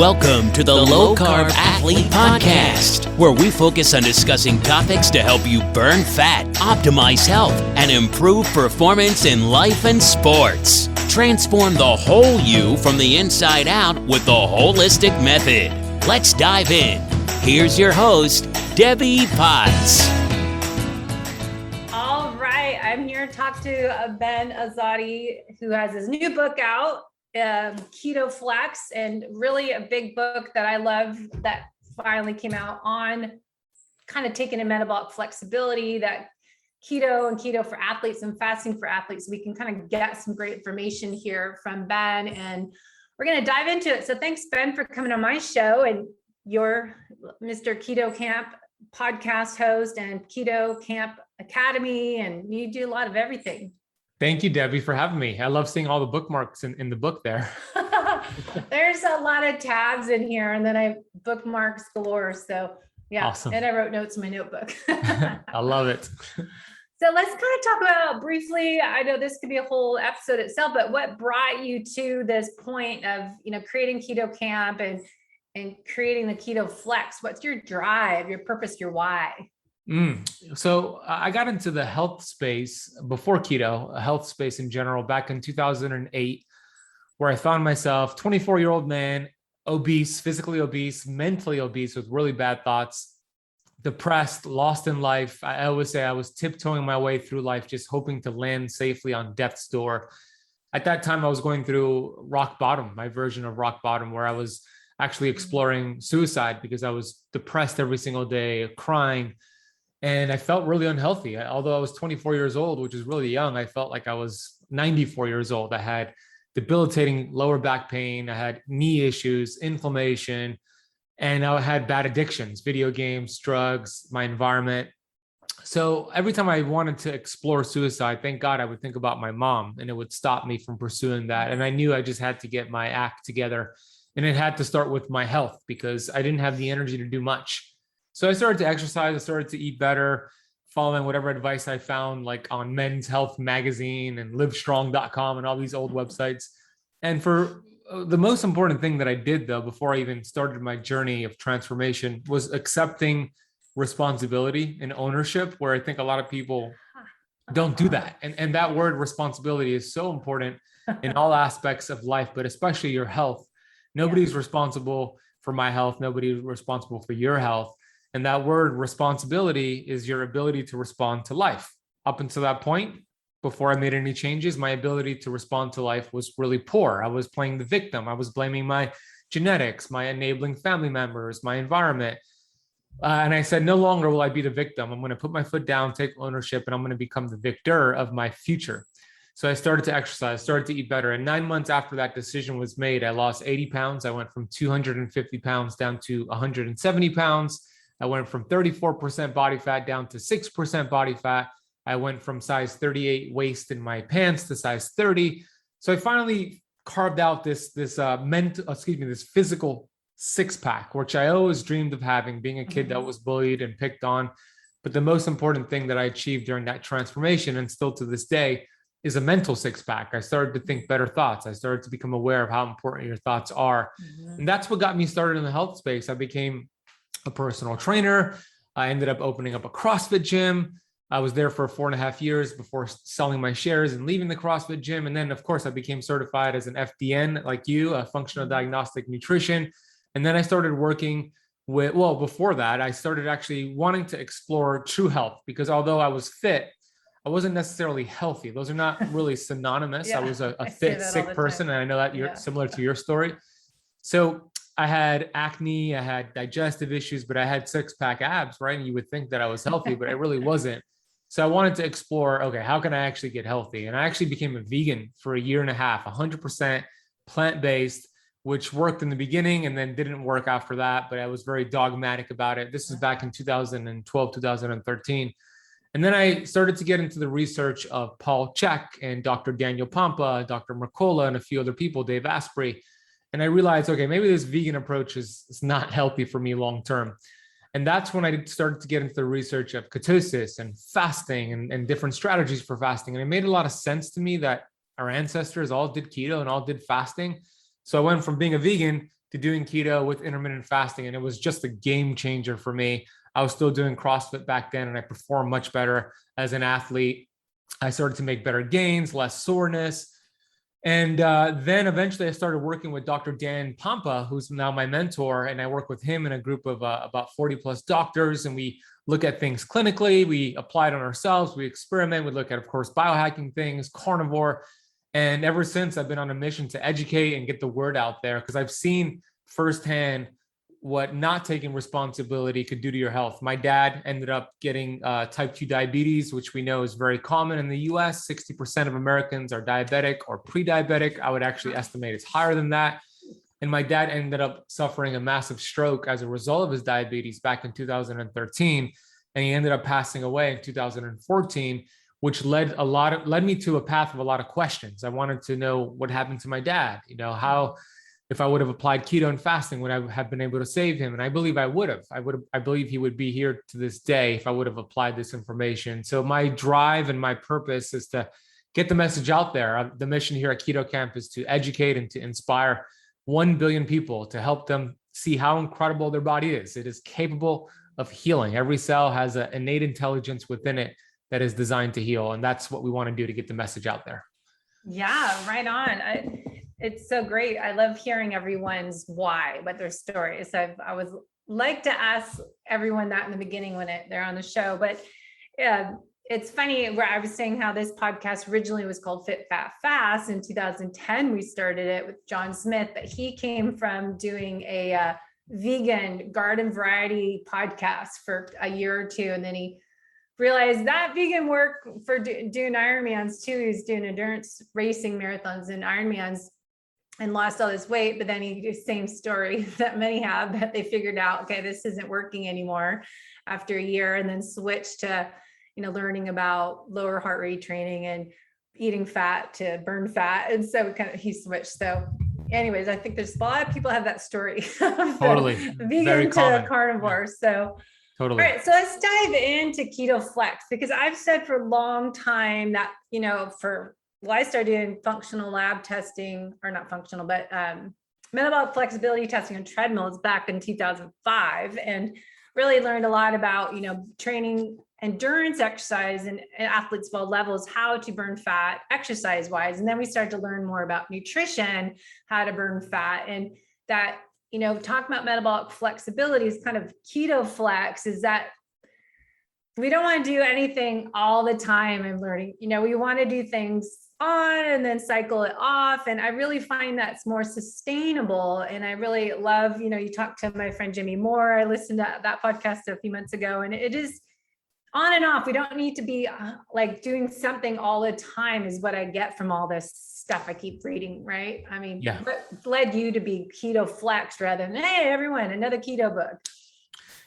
Welcome to the Low Carb Athlete Podcast, where we focus on discussing topics to help you burn fat, optimize health, and improve performance in life and sports. Transform the whole you from the inside out with the holistic method. Let's dive in. Here's your host, Debbie Potts. All right, I'm here to talk to Ben Azadi, who has his new book out, Keto Flex, and really a big book that I love that finally came out on kind of taking a metabolic flexibility, that keto and keto for athletes and fasting for athletes. We can kind of get some great information here from Ben, and we're going to dive into it. So thanks, Ben, for coming on my show. And you're Mr. Keto Kamp podcast host and Keto Kamp Academy, and you do a lot of everything. Thank you, Debbie, for having me. I love seeing all the bookmarks in the book there. There's a lot of tabs in here, and then I have bookmarks galore. So yeah, awesome. And I wrote notes in my notebook. I love it. So let's kind of talk about briefly, I know this could be a whole episode itself, but what brought you to this point of, creating Keto Kamp and creating the Keto Flex? What's your drive, your purpose, your why? So I got into the health space before keto, health space in general, back in 2008, where I found myself 24-year-old man, obese, physically obese, mentally obese with really bad thoughts, depressed, lost in life. I always say I was tiptoeing my way through life, just hoping to land safely on death's door. At that time, I was going through rock bottom, my version of rock bottom, where I was actually exploring suicide because I was depressed every single day, crying. And I felt really unhealthy. Although I was 24 years old, which is really young, I felt like I was 94 years old. I had debilitating lower back pain. I had knee issues, inflammation, and I had bad addictions, video games, drugs, my environment. So every time I wanted to explore suicide, thank God I would think about my mom, and it would stop me from pursuing that. And I knew I just had to get my act together, and it had to start with my health because I didn't have the energy to do much. So I started to exercise, I started to eat better, following whatever advice I found, like on Men's Health Magazine and livestrong.com and all these old websites. And for the most important thing that I did, though, before I even started my journey of transformation, was accepting responsibility and ownership, where I think a lot of people don't do that. And that word responsibility is so important in all aspects of life, but especially your health. Nobody's responsible for my health. Nobody's responsible for your health. And that word responsibility is your ability to respond to life. Up until that point, before I made any changes, my ability to respond to life was really poor. I was playing the victim. I was blaming my genetics, my enabling family members, my environment. And I said, no longer will I be the victim. I'm going to put my foot down, take ownership, and I'm going to become the victor of my future. So I started to exercise, started to eat better. And 9 months after that decision was made, I lost 80 pounds. I went from 250 pounds down to 170 pounds. I went from 34% body fat down to 6% body fat. I went from size 38 waist in my pants to size 30. So I finally carved out this physical six pack, which I always dreamed of having, being a kid that was bullied and picked on. But the most important thing that I achieved during that transformation, and still to this day, is a mental six pack. I started to think better thoughts. I started to become aware of how important your thoughts are. And that's what got me started in the health space. I became a personal trainer. I ended up opening up a CrossFit gym. I was there for 4.5 years before selling my shares and leaving the CrossFit gym. And then, of course, I became certified as an FDN, like you, a functional diagnostic nutrition. And then I started working with, before that, I started actually wanting to explore true health, because although I was fit, I wasn't necessarily healthy. Those are not really synonymous. I was a fit, sick person. And I know that you're similar to your story. So I had acne, I had digestive issues, but I had six-pack abs, right? And you would think that I was healthy, but I really wasn't. So I wanted to explore, okay, how can I actually get healthy? And I actually became a vegan for 1.5 years, 100% plant-based, which worked in the beginning and then didn't work after that, but I was very dogmatic about it. This is back in 2012, 2013. And then I started to get into the research of Paul Chek and Dr. Daniel Pompa, Dr. Mercola, and a few other people, Dave Asprey. And I realized, okay, maybe this vegan approach is not healthy for me long-term. And that's when I started to get into the research of ketosis and fasting and different strategies for fasting. And it made a lot of sense to me that our ancestors all did keto and all did fasting. So I went from being a vegan to doing keto with intermittent fasting. And it was just a game changer for me. I was still doing CrossFit back then, and I performed much better as an athlete. I started to make better gains, less soreness. And then eventually I started working with Dr. Dan Pompa, who's now my mentor. And I work with him in a group of about 40 plus doctors. And we look at things clinically. We apply it on ourselves. We experiment. We look at, of course, biohacking things, carnivore. And ever since, I've been on a mission to educate and get the word out there, because I've seen firsthand what not taking responsibility could do to your health. My dad ended up getting type 2 diabetes, which we know is very common in the US. 60% of Americans are diabetic or pre-diabetic. I would actually estimate it's higher than that. And my dad ended up suffering a massive stroke as a result of his diabetes back in 2013. And he ended up passing away in 2014, which led me to a path of a lot of questions. I wanted to know what happened to my dad, how, if I would have applied keto and fasting, would I have been able to save him? And I believe I would have. I believe he would be here to this day if I would have applied this information. So my drive and my purpose is to get the message out there. The mission here at Keto Kamp is to educate and to inspire 1 billion people, to help them see how incredible their body is. It is capable of healing. Every cell has an innate intelligence within it that is designed to heal. And that's what we want to do to get the message out there. Yeah, right on. It's so great. I love hearing everyone's why, what their story is. I always like to ask everyone that in the beginning when they're on the show, but it's funny where I was saying how this podcast originally was called Fit, Fat, Fast. In 2010, we started it with John Smith, but he came from doing a vegan garden variety podcast for a year or two. And then he realized that vegan work for doing Ironmans too. He's doing endurance racing marathons and Ironmans and lost all this weight. But then he did the same story that many have, that they figured out, okay, this isn't working anymore after a year, and then switched to, learning about lower heart rate training and eating fat to burn fat. And so he switched. So anyways, I think there's a lot of people have that story. Totally. Vegan Very to common. Carnivore. So totally. All right, so let's dive into Keto Flex, because I've said for a long time that, I started doing functional lab testing, or not functional, but metabolic flexibility testing on treadmills back in 2005, and really learned a lot about, training endurance exercise and athletes of all levels, how to burn fat exercise wise. And then we started to learn more about nutrition, how to burn fat, and that, talking about metabolic flexibility is kind of Keto Flex, is that we don't want to do anything all the time and learning, we want to do things on and then cycle it off. And I really find that's more sustainable. And I really love, you talked to my friend Jimmy Moore. I listened to that podcast a few months ago, and it is on and off. We don't need to be doing something all the time, is what I get from all this stuff I keep reading, right? I mean, yeah. What led you to be Keto Flex rather than, hey, everyone, another keto book?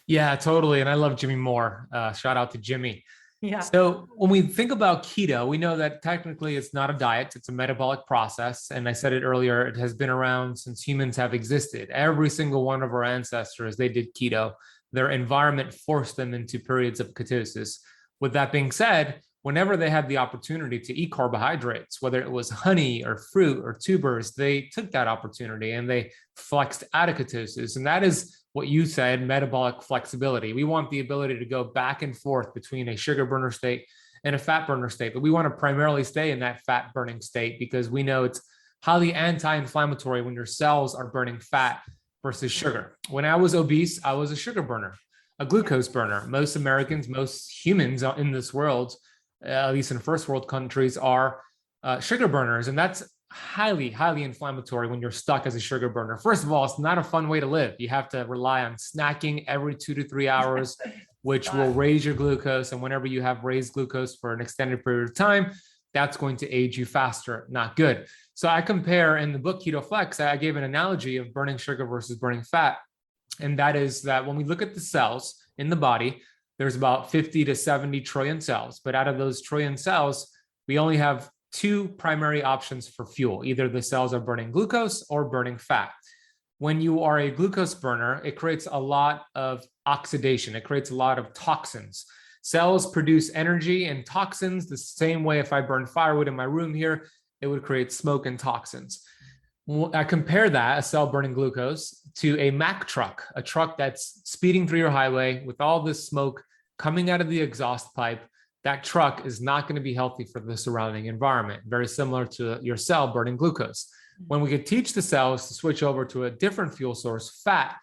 Yeah, totally. And I love Jimmy Moore. Shout out to Jimmy. Yeah. So when we think about keto, we know that technically it's not a diet, it's a metabolic process. And I said it earlier, it has been around since humans have existed. Every single one of our ancestors, they did keto. Their environment forced them into periods of ketosis. With that being said, whenever they had the opportunity to eat carbohydrates, whether it was honey or fruit or tubers, they took that opportunity and they flexed out of ketosis. And that is what you said, metabolic flexibility. We want the ability to go back and forth between a sugar burner state and a fat burner state, but we want to primarily stay in that fat burning state because we know it's highly anti-inflammatory when your cells are burning fat versus sugar. When I was obese, I was a sugar burner, a glucose burner. Most Americans, most humans in this world, at least in first world countries, are sugar burners. And that's highly, highly inflammatory when you're stuck as a sugar burner. First of all, it's not a fun way to live. You have to rely on snacking every 2 to 3 hours, which will raise your glucose. And whenever you have raised glucose for an extended period of time, that's going to age you faster. Not good. So I compare in the book Keto Flex, I gave an analogy of burning sugar versus burning fat. And that is that when we look at the cells in the body, there's about 50 to 70 trillion cells. But out of those trillion cells, we only have 2 primary options for fuel. Either the cells are burning glucose or burning fat. When you are a glucose burner, it creates a lot of oxidation. It creates a lot of toxins. Cells produce energy and toxins the same way if I burn firewood in my room here, it would create smoke and toxins. I compare that, a cell burning glucose, to a Mack truck, a truck that's speeding through your highway with all this smoke coming out of the exhaust pipe. That truck is not going to be healthy for the surrounding environment, very similar to your cell burning glucose. When we could teach the cells to switch over to a different fuel source, fat,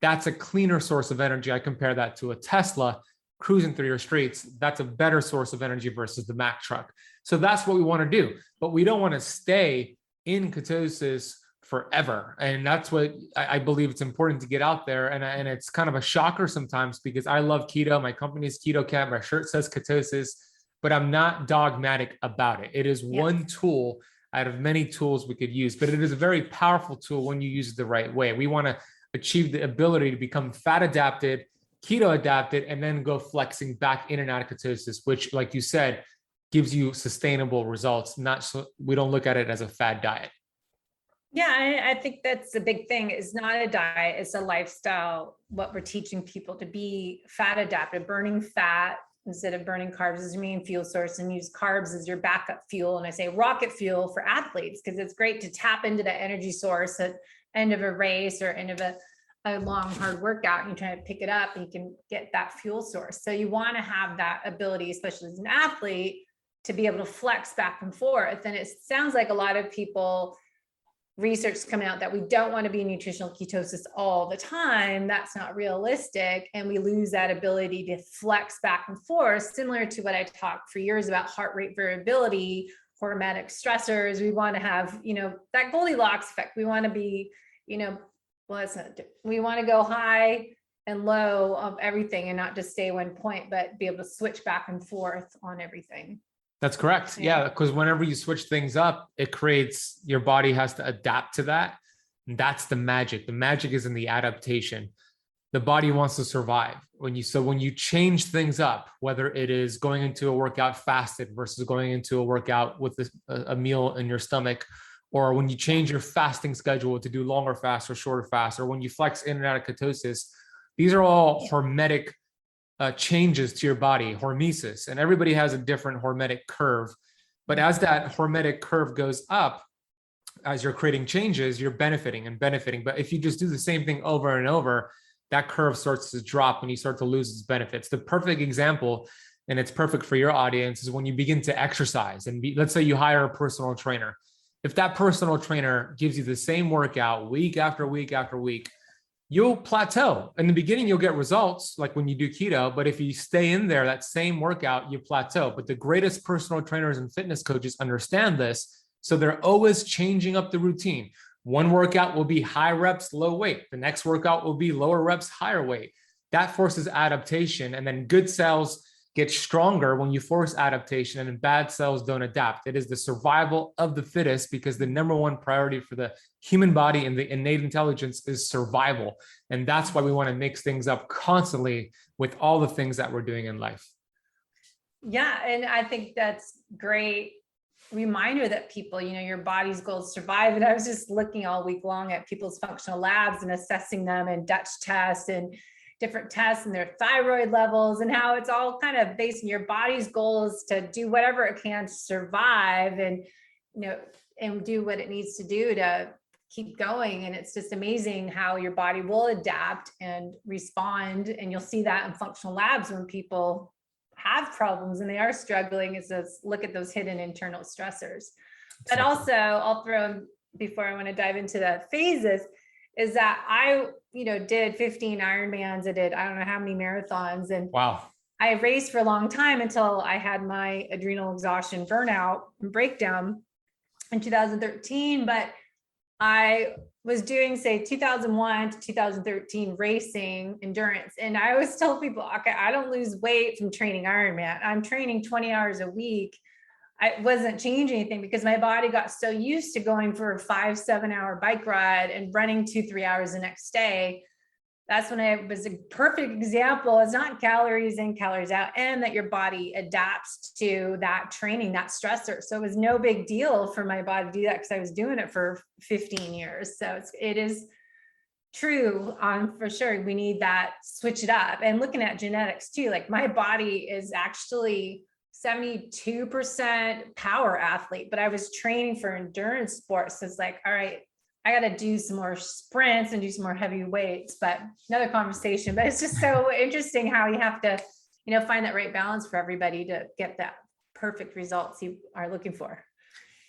that's a cleaner source of energy. I compare that to a Tesla cruising through your streets. That's a better source of energy versus the Mack truck. So that's what we want to do. But we don't want to stay in ketosis forever. And that's what I believe it's important to get out there. And it's kind of a shocker sometimes because I love keto. My company is Keto Kamp. My shirt says ketosis, but I'm not dogmatic about it. It is one tool out of many tools we could use, but it is a very powerful tool when you use it the right way. We want to achieve the ability to become fat adapted, keto adapted, and then go flexing back in and out of ketosis, which, like you said, gives you sustainable results. We don't look at it as a fad diet. Yeah, I think that's a big thing. It's not a diet, it's a lifestyle. What we're teaching people to be fat adapted, burning fat instead of burning carbs as your main fuel source, and use carbs as your backup fuel. And I say rocket fuel for athletes, because it's great to tap into that energy source at end of a race or end of a long, hard workout, and you try to pick it up and you can get that fuel source. So you want to have that ability, especially as an athlete, to be able to flex back and forth. And it sounds like a lot of people, research coming out that we don't want to be in nutritional ketosis all the time. That's not realistic. And we lose that ability to flex back and forth, similar to what I talked for years about heart rate variability, hormetic stressors. We want to have, that Goldilocks effect. We want to be, we want to go high and low of everything and not just stay one point, but be able to switch back and forth on everything. That's correct. Yeah, because whenever you switch things up, your body has to adapt to that. And that's the magic. The magic is in the adaptation. The body wants to survive. When you change things up, whether it is going into a workout fasted versus going into a workout with a meal in your stomach, or when you change your fasting schedule to do longer fasts or shorter fasts, or when you flex in and out of ketosis, these are all hormetic changes to your body, hormesis, and everybody has a different hormetic curve. But as that hormetic curve goes up, as you're creating changes, you're benefiting. But if you just do the same thing over and over, that curve starts to drop and you start to lose its benefits. The perfect example, and it's perfect for your audience, is when you begin to exercise. And let's say you hire a personal trainer. If that personal trainer gives you the same workout week after week after week, you'll plateau. In the beginning, you'll get results like when you do keto, but if you stay in there, that same workout, you plateau. But the greatest personal trainers and fitness coaches understand this. So they're always changing up the routine. One workout will be high reps, low weight. The next workout will be lower reps, higher weight. That forces adaptation. And then good cells get stronger when you force adaptation, and bad cells don't adapt. It is the survival of the fittest, because the number one priority for the human body and the innate intelligence is survival. And that's why we want to mix things up constantly with all the things that we're doing in life. Yeah. And I think that's great reminder that people, your body's goal is survive. And I was just looking all week long at people's functional labs and assessing them, and Dutch tests and different tests and their thyroid levels, and how it's all kind of based on your body's goal is to do whatever it can to survive and, and do what it needs to do to keep going. And it's just amazing how your body will adapt and respond. And you'll see that in functional labs when people have problems and they are struggling, is just look at those hidden internal stressors. But also I'll throw in, before I want to dive into the phases, is that I, did 15 Ironmans. I did, I don't know how many marathons. And wow, I raced for a long time until I had my adrenal exhaustion, burnout, and breakdown in 2013. But I was doing, say, 2001 to 2013 racing endurance. And I always tell people, okay, I don't lose weight from training Ironman. I'm training 20 hours a week. I wasn't changing anything because my body got so used to going for a 5-7 hour bike ride and running 2-3 hours the next day. That's when it was a perfect example. It's not calories in, calories out, and that your body adapts to that training, that stressor. So it was no big deal for my body to do that because I was doing it for 15 years. So it is true for sure. We need that, switch it up. And looking at genetics too, like my body is actually 72% power athlete, but I was training for endurance sports. So it's like, all right, I got to do some more sprints and do some more heavy weights, but another conversation. But it's just so interesting how you have to, find that right balance for everybody to get that perfect results you are looking for.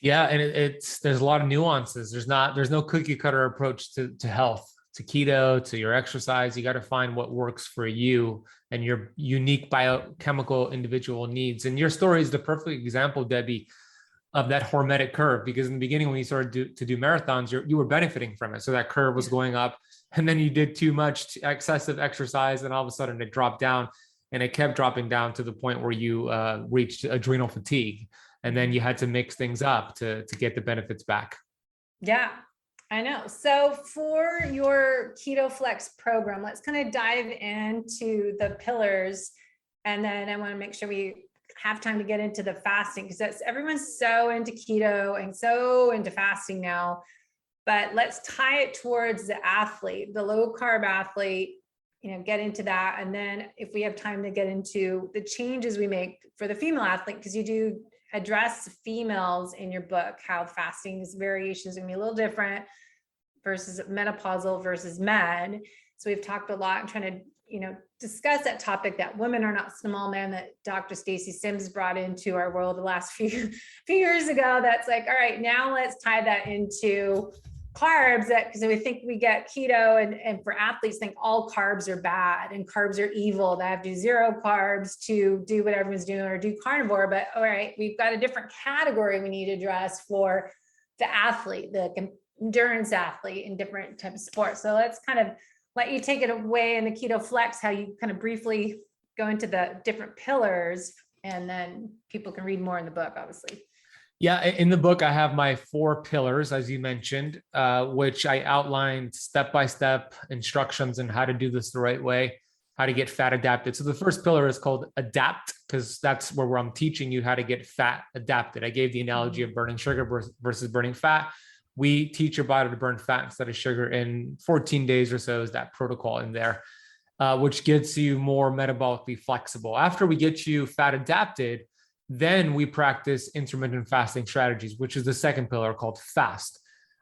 Yeah. And there's a lot of nuances. There's no cookie cutter approach to health, to keto, to your exercise. You got to find what works for you and your unique biochemical individual needs. And your story is the perfect example, Debbie, of that hormetic curve, because in the beginning, when you started to do marathons, you were benefiting from it. So that curve was going up, and then you did too much excessive exercise, and all of a sudden it dropped down, and it kept dropping down to the point where you reached adrenal fatigue. And then you had to mix things up to get the benefits back. Yeah, I know. So for your Keto Flex program, let's kind of dive into the pillars. And then I want to make sure we have time to get into the fasting, because everyone's so into keto and so into fasting now. But let's tie it towards the athlete, the low carb athlete, get into that. And then if we have time to get into the changes we make for the female athlete, because you do address females in your book, how fasting's variations are going to be a little different versus menopausal versus med. So we've talked a lot and trying to, discuss that topic, that women are not small men, that Dr. Stacy Sims brought into our world the last few years ago. That's like, all right, now let's tie that into carbs, because we think we get keto and for athletes think all carbs are bad and carbs are evil. They have to do zero carbs to do what everyone's doing or do carnivore. But all right, we've got a different category we need to address for the athlete, the endurance athlete in different types of sports. So let's kind of let you take it away in the Keto Flex, how you kind of briefly go into the different pillars, and then people can read more in the book, obviously. Yeah, in the book, I have my 4 pillars, as you mentioned, which I outlined step-by-step instructions on how to do this the right way, how to get fat adapted. So the first pillar is called adapt, because that's where I'm teaching you how to get fat adapted. I gave the analogy of burning sugar versus burning fat. We teach your body to burn fat instead of sugar in 14 days or so is that protocol in there, which gets you more metabolically flexible. After we get you fat adapted, then we practice intermittent fasting strategies, which is the second pillar called fast.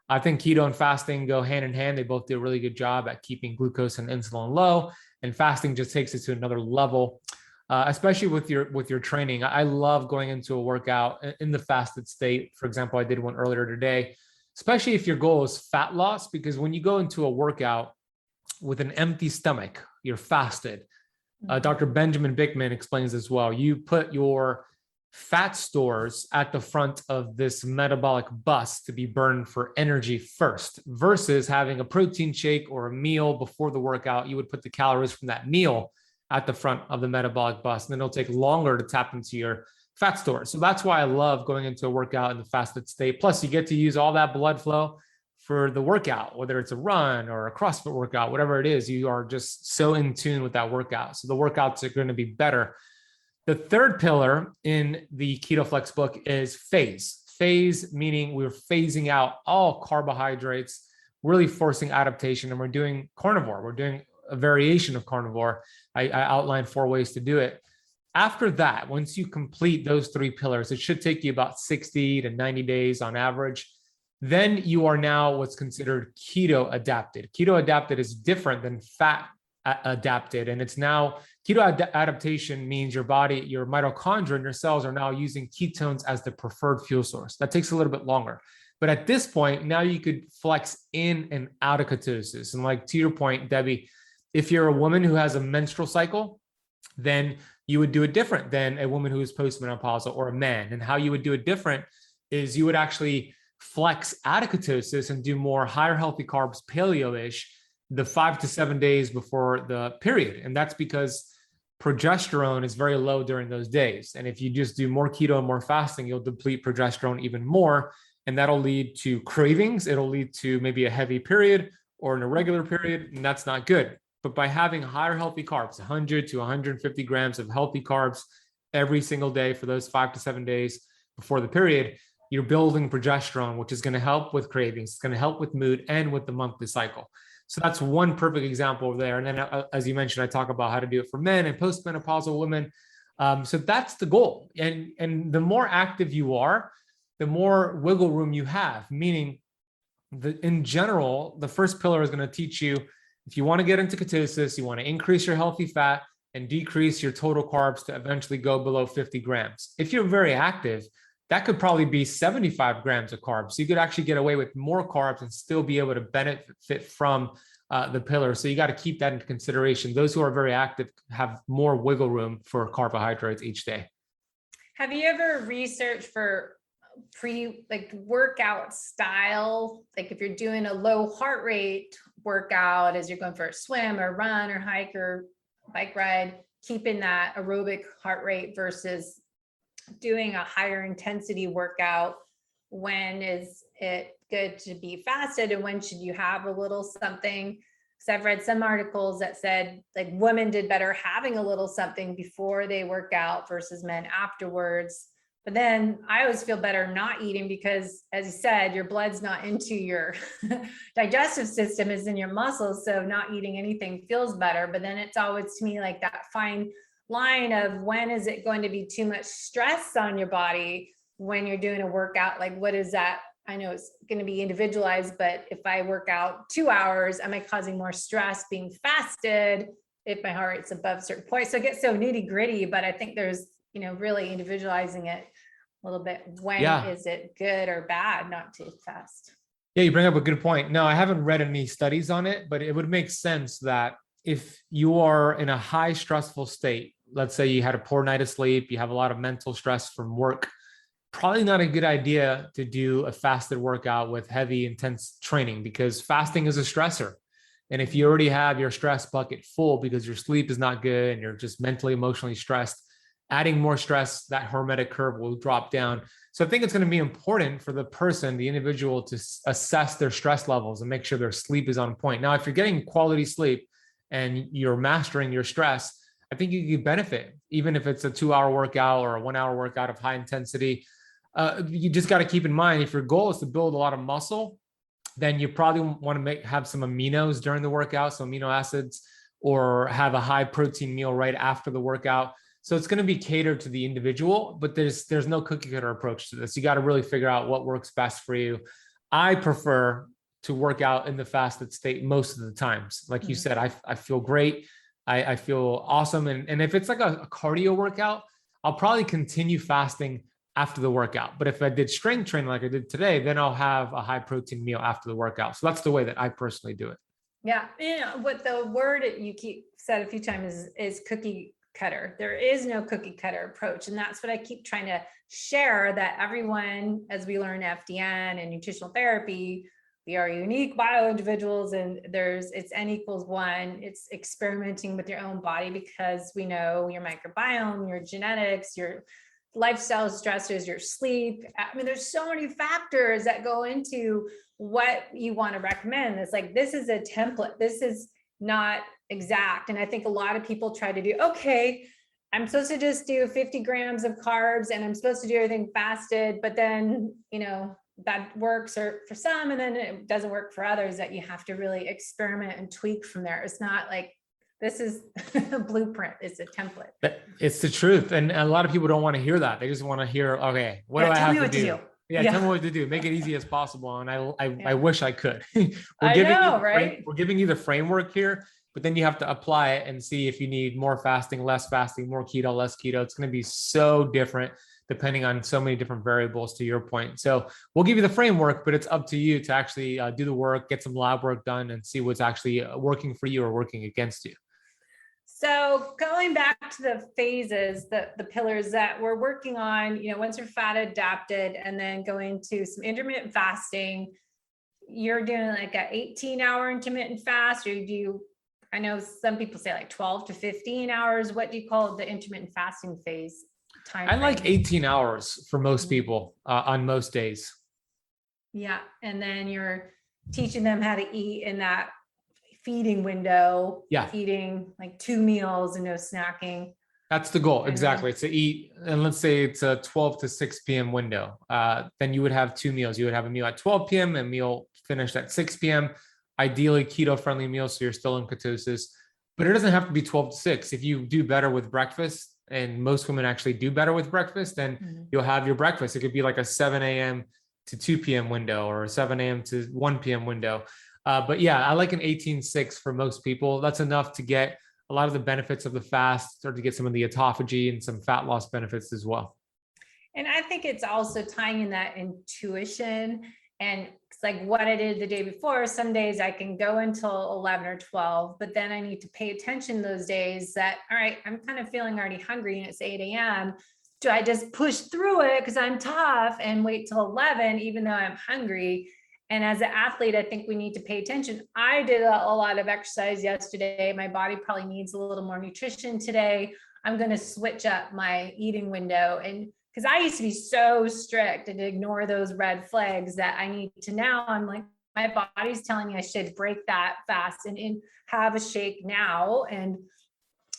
I think keto and fasting go hand in hand. They both do a really good job at keeping glucose and insulin low, and fasting just takes it to another level, especially with your training. I love going into a workout in the fasted state. For example, I did one earlier today, especially if your goal is fat loss, because when you go into a workout with an empty stomach, you're fasted. Dr. Benjamin Bickman explains as well. You put your fat stores at the front of this metabolic bus to be burned for energy first, versus having a protein shake or a meal before the workout. You would put the calories from that meal at the front of the metabolic bus, and then it'll take longer to tap into your fat stores. So that's why I love going into a workout in the fasted state. Plus, you get to use all that blood flow for the workout, whether it's a run or a CrossFit workout, whatever it is, you are just so in tune with that workout. So the workouts are going to be better. The third pillar in the Keto Flex book is phase. Phase meaning we're phasing out all carbohydrates, really forcing adaptation, and we're doing carnivore. We're doing a variation of carnivore. I outlined 4 ways to do it. After that, once you complete those 3 pillars, it should take you about 60 to 90 days on average. Then you are now what's considered keto adapted. Keto adapted is different than fat adapted. And it's now keto adaptation means your body, your mitochondria and your cells are now using ketones as the preferred fuel source. That takes a little bit longer. But at this point, now you could flex in and out of ketosis. And like to your point, Debbie, if you're a woman who has a menstrual cycle, then you would do it different than a woman who is postmenopausal or a man. And how you would do it different is you would actually flex out of ketosis and do more higher healthy carbs, paleo-ish, the 5 to 7 days before the period. And that's because progesterone is very low during those days. And if you just do more keto and more fasting, you'll deplete progesterone even more. And that'll lead to cravings. It'll lead to maybe a heavy period or an irregular period. And that's not good. But by having higher healthy carbs, 100 to 150 grams of healthy carbs every single day for those 5 to 7 days before the period, you're building progesterone, which is going to help with cravings. It's going to help with mood and with the monthly cycle. So that's one perfect example there. And then, as you mentioned, I talk about how to do it for men and postmenopausal women. So that's the goal. And the more active you are, the more wiggle room you have, meaning in general, the first pillar is going to teach you, if you want to get into ketosis, you want to increase your healthy fat and decrease your total carbs to eventually go below 50 grams. If you're very active, that could probably be 75 grams of carbs. So you could actually get away with more carbs and still be able to benefit from the pillar. So you got to keep that into consideration. Those who are very active have more wiggle room for carbohydrates each day. Have you ever researched for workout style? Like if you're doing a low heart rate workout as you're going for a swim or run or hike or bike ride, keeping that aerobic heart rate versus doing a higher intensity workout, when is it good to be fasted and when should you have a little something? Because I've read some articles that said like women did better having a little something before they work out versus men afterwards. But then I always feel better not eating because, as you said, your blood's not into your digestive system, is in your muscles. So not eating anything feels better. But then it's always, to me, like that fine line of when is it going to be too much stress on your body when you're doing a workout? Like, what is that? I know it's going to be individualized, but if I work out 2 hours, am I causing more stress being fasted if my heart rate's above a certain point? So it gets so nitty gritty, but I think there's, really individualizing it a little bit. When is it good or bad not to fast? Yeah, you bring up a good point. No, I haven't read any studies on it, but it would make sense that if you are in a high stressful state, let's say you had a poor night of sleep, you have a lot of mental stress from work, probably not a good idea to do a fasted workout with heavy, intense training, because fasting is a stressor. And if you already have your stress bucket full because your sleep is not good and you're just mentally, emotionally stressed, adding more stress, that hermetic curve will drop down. So I think it's going to be important for the person, the individual, to assess their stress levels and make sure their sleep is on point. Now, if you're getting quality sleep and you're mastering your stress, I think you could benefit, even if it's a 2-hour workout or a 1-hour workout of high intensity. You just got to keep in mind, if your goal is to build a lot of muscle, then you probably want to have some aminos during the workout, so amino acids, or have a high protein meal right after the workout. So it's going to be catered to the individual, but there's no cookie cutter approach to this. You got to really figure out what works best for you. I prefer to work out in the fasted state most of the times. Like you said, I feel great. I feel awesome. And if it's like a cardio workout, I'll probably continue fasting after the workout. But if I did strength training like I did today, then I'll have a high protein meal after the workout. So that's the way that I personally do it. Yeah. What the word you keep said a few times is cookie cutter. There is no cookie cutter approach. And that's what I keep trying to share, that everyone, as we learn FDN and nutritional therapy, we are unique bio individuals, and it's N equals 1. It's experimenting with your own body, because we know your microbiome, your genetics, your lifestyle stressors, your sleep. I mean, there's so many factors that go into what you want to recommend. It's like, this is a template. This is not exact. And I think a lot of people try to do, okay, I'm supposed to just do 50 grams of carbs and I'm supposed to do everything fasted, but then, that works for some, and then it doesn't work for others, that you have to really experiment and tweak from there. It's not like this is a blueprint, it's a template. It's the truth. And a lot of people don't want to hear that. They just want to hear, okay, what do I have to do? Yeah, tell me what to do. Make it easy as possible. And I wish I could. We're giving you the framework here, but then you have to apply it and see if you need more fasting, less fasting, more keto, less keto. It's going to be so different depending on so many different variables, to your point. So we'll give you the framework, but it's up to you to actually do the work, get some lab work done, and see what's actually working for you or working against you. So going back to the phases, the pillars that we're working on, once you're fat adapted, and then going to some intermittent fasting, you're doing like an 18-hour intermittent fast, or I know some people say like 12 to 15 hours. What do you call the intermittent fasting phase? I like 18 hours for most people on most days. Yeah. And then you're teaching them how to eat in that feeding window. Yeah. Eating like 2 meals and no snacking. That's the goal. Exactly. It's to eat. And let's say it's a 12 to 6 p.m. window. Then you would have 2 meals. You would have a meal at 12 p.m. and a meal finished at 6 p.m. Ideally keto friendly meals, so you're still in ketosis, but it doesn't have to be 12 to 6. If you do better with breakfast, and most women actually do better with breakfast, then you'll have your breakfast. It could be like a 7 a.m. to 2 p.m. window or 7 a.m. to 1 p.m. window. But yeah, I like an 18-6 for most people. That's enough to get a lot of the benefits of the fast, start to get some of the autophagy and some fat loss benefits as well. And I think it's also tying in that intuition, and it's like what I did the day before. Some days I can go until 11 or 12, but then I need to pay attention those days that, all right, I'm kind of feeling already hungry and it's 8 a.m. Do I just push through it because I'm tough and wait till 11, even though I'm hungry? And as an athlete, I think we need to pay attention. I did a lot of exercise yesterday. My body probably needs a little more nutrition today. I'm going to switch up my eating window. And because I used to be so strict and ignore those red flags that I need to now, I'm like, my body's telling me I should break that fast and have a shake now. And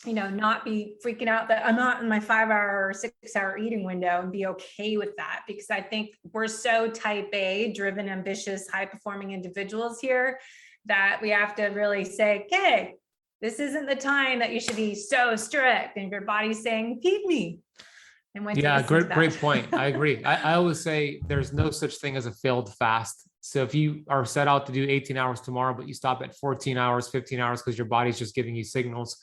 not be freaking out that I'm not in my 5-hour or 6-hour eating window, and be okay with that, because I think we're so type A driven, ambitious, high performing individuals here that we have to really say, okay, this isn't the time that you should be so strict. And your body's saying, feed me. And when great point. I agree. I always say there's no such thing as a failed fast. So if you are set out to do 18 hours tomorrow, but you stop at 14 hours, 15 hours, because your body's just giving you signals,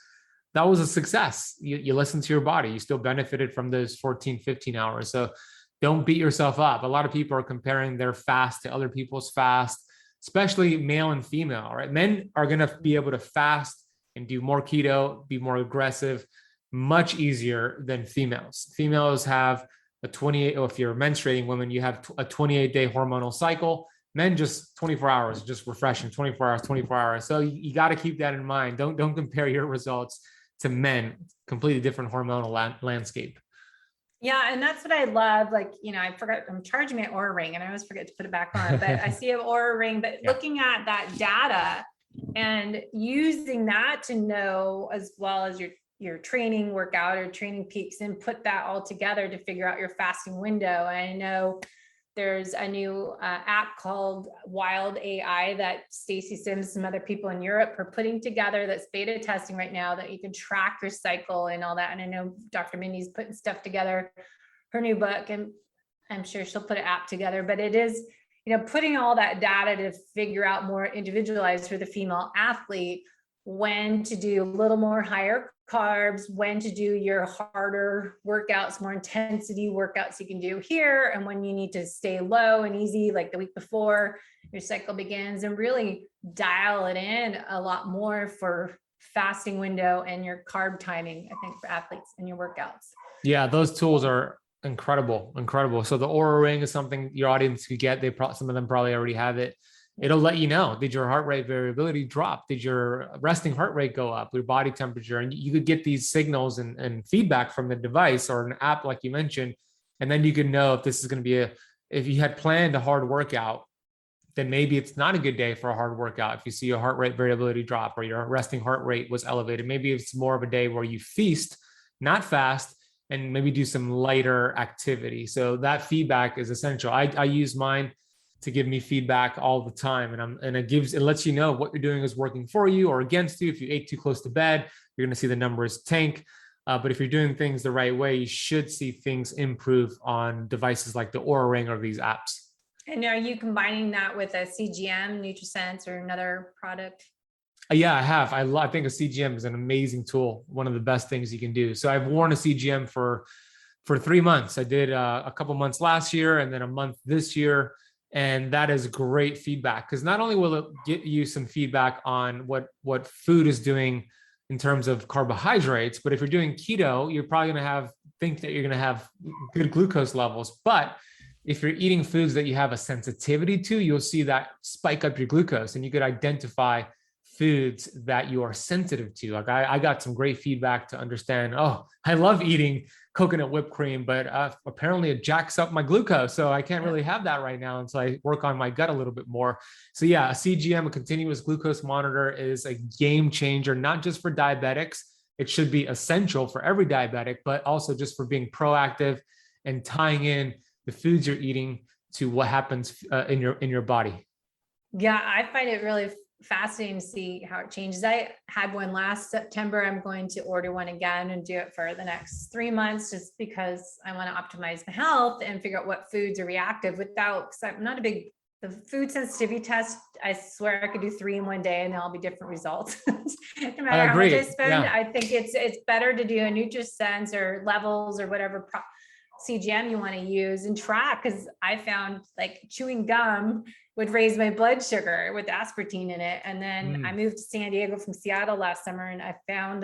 that was a success. You listen to your body. You still benefited from those 14, 15 hours. So don't beat yourself up. A lot of people are comparing their fast to other people's fast, especially male and female, right? Men are going to be able to fast and do more keto, be more aggressive, much easier than females. Females have a 28, or if you're a menstruating woman, you have a 28-day hormonal cycle. Men just 24 hours, just refreshing, 24 hours, 24 hours. So you got to keep that in mind. Don't compare your results to men, completely different hormonal landscape. Yeah. And that's what I love. Like, I forgot, I'm charging my Oura ring and I always forget to put it back on, but I see an Oura ring, but looking at that data and using that to know, as well as your training workout or training peaks, and put that all together to figure out your fasting window. And I know there's a new app called Wild AI that Stacy Sims, some other people in Europe are putting together, that's beta testing right now, that you can track your cycle and all that. And I know Dr. Mindy's putting stuff together, her new book, and I'm sure she'll put an app together, but it is, putting all that data to figure out more individualized for the female athlete, when to do a little more higher carbs, when to do your harder workouts, more intensity workouts you can do here, and when you need to stay low and easy, like the week before your cycle begins, and really dial it in a lot more for fasting window and your carb timing, I think, for athletes and your workouts. Yeah, those tools are incredible. So the Oura ring is something your audience could get. Some of them probably already have it. It'll let you know, did your heart rate variability drop? Did your resting heart rate go up? Your body temperature? And you could get these signals and feedback from the device or an app, like you mentioned. And then you can know if this is going to be if you had planned a hard workout, then maybe it's not a good day for a hard workout. If you see your heart rate variability drop or your resting heart rate was elevated, maybe it's more of a day where you feast, not fast, and maybe do some lighter activity. So that feedback is essential. I use mine to give me feedback all the time. And it lets you know what you're doing is working for you or against you. If you ate too close to bed, you're going to see the numbers tank. But if you're doing things the right way, you should see things improve on devices like the Oura Ring or these apps. And are you combining that with a CGM, NutriSense, or another product? Yeah, I have. I think a CGM is an amazing tool. One of the best things you can do. So I've worn a CGM for 3 months. I did a couple months last year and then a month this year. And that is great feedback, because not only will it get you some feedback on what food is doing in terms of carbohydrates, but if you're doing keto, you're probably going to think that you're going to have good glucose levels. But if you're eating foods that you have a sensitivity to, you'll see that spike up your glucose, and you could identify foods that you are sensitive to. Like I got some great feedback to understand, I love eating coconut whipped cream, but apparently it jacks up my glucose. So I can't really have that right now until I work on my gut a little bit more. So yeah, a CGM, a continuous glucose monitor, is a game changer, not just for diabetics. It should be essential for every diabetic, but also just for being proactive and tying in the foods you're eating to what happens in your body. Yeah, I find it really fasting to see how it changes. I had one last September. I'm going to order one again and do it for the next 3 months, just because I want to optimize my health and figure out what foods are reactive without, because I'm not a big, the food sensitivity test, I swear I could do 3 in one day and there'll be different results. No matter how much I spend, I think it's better to do a NutriSense or levels or whatever CGM you want to use and track. Because I found like chewing gum would raise my blood sugar with aspartame in it. And then I moved to San Diego from Seattle last summer, and I found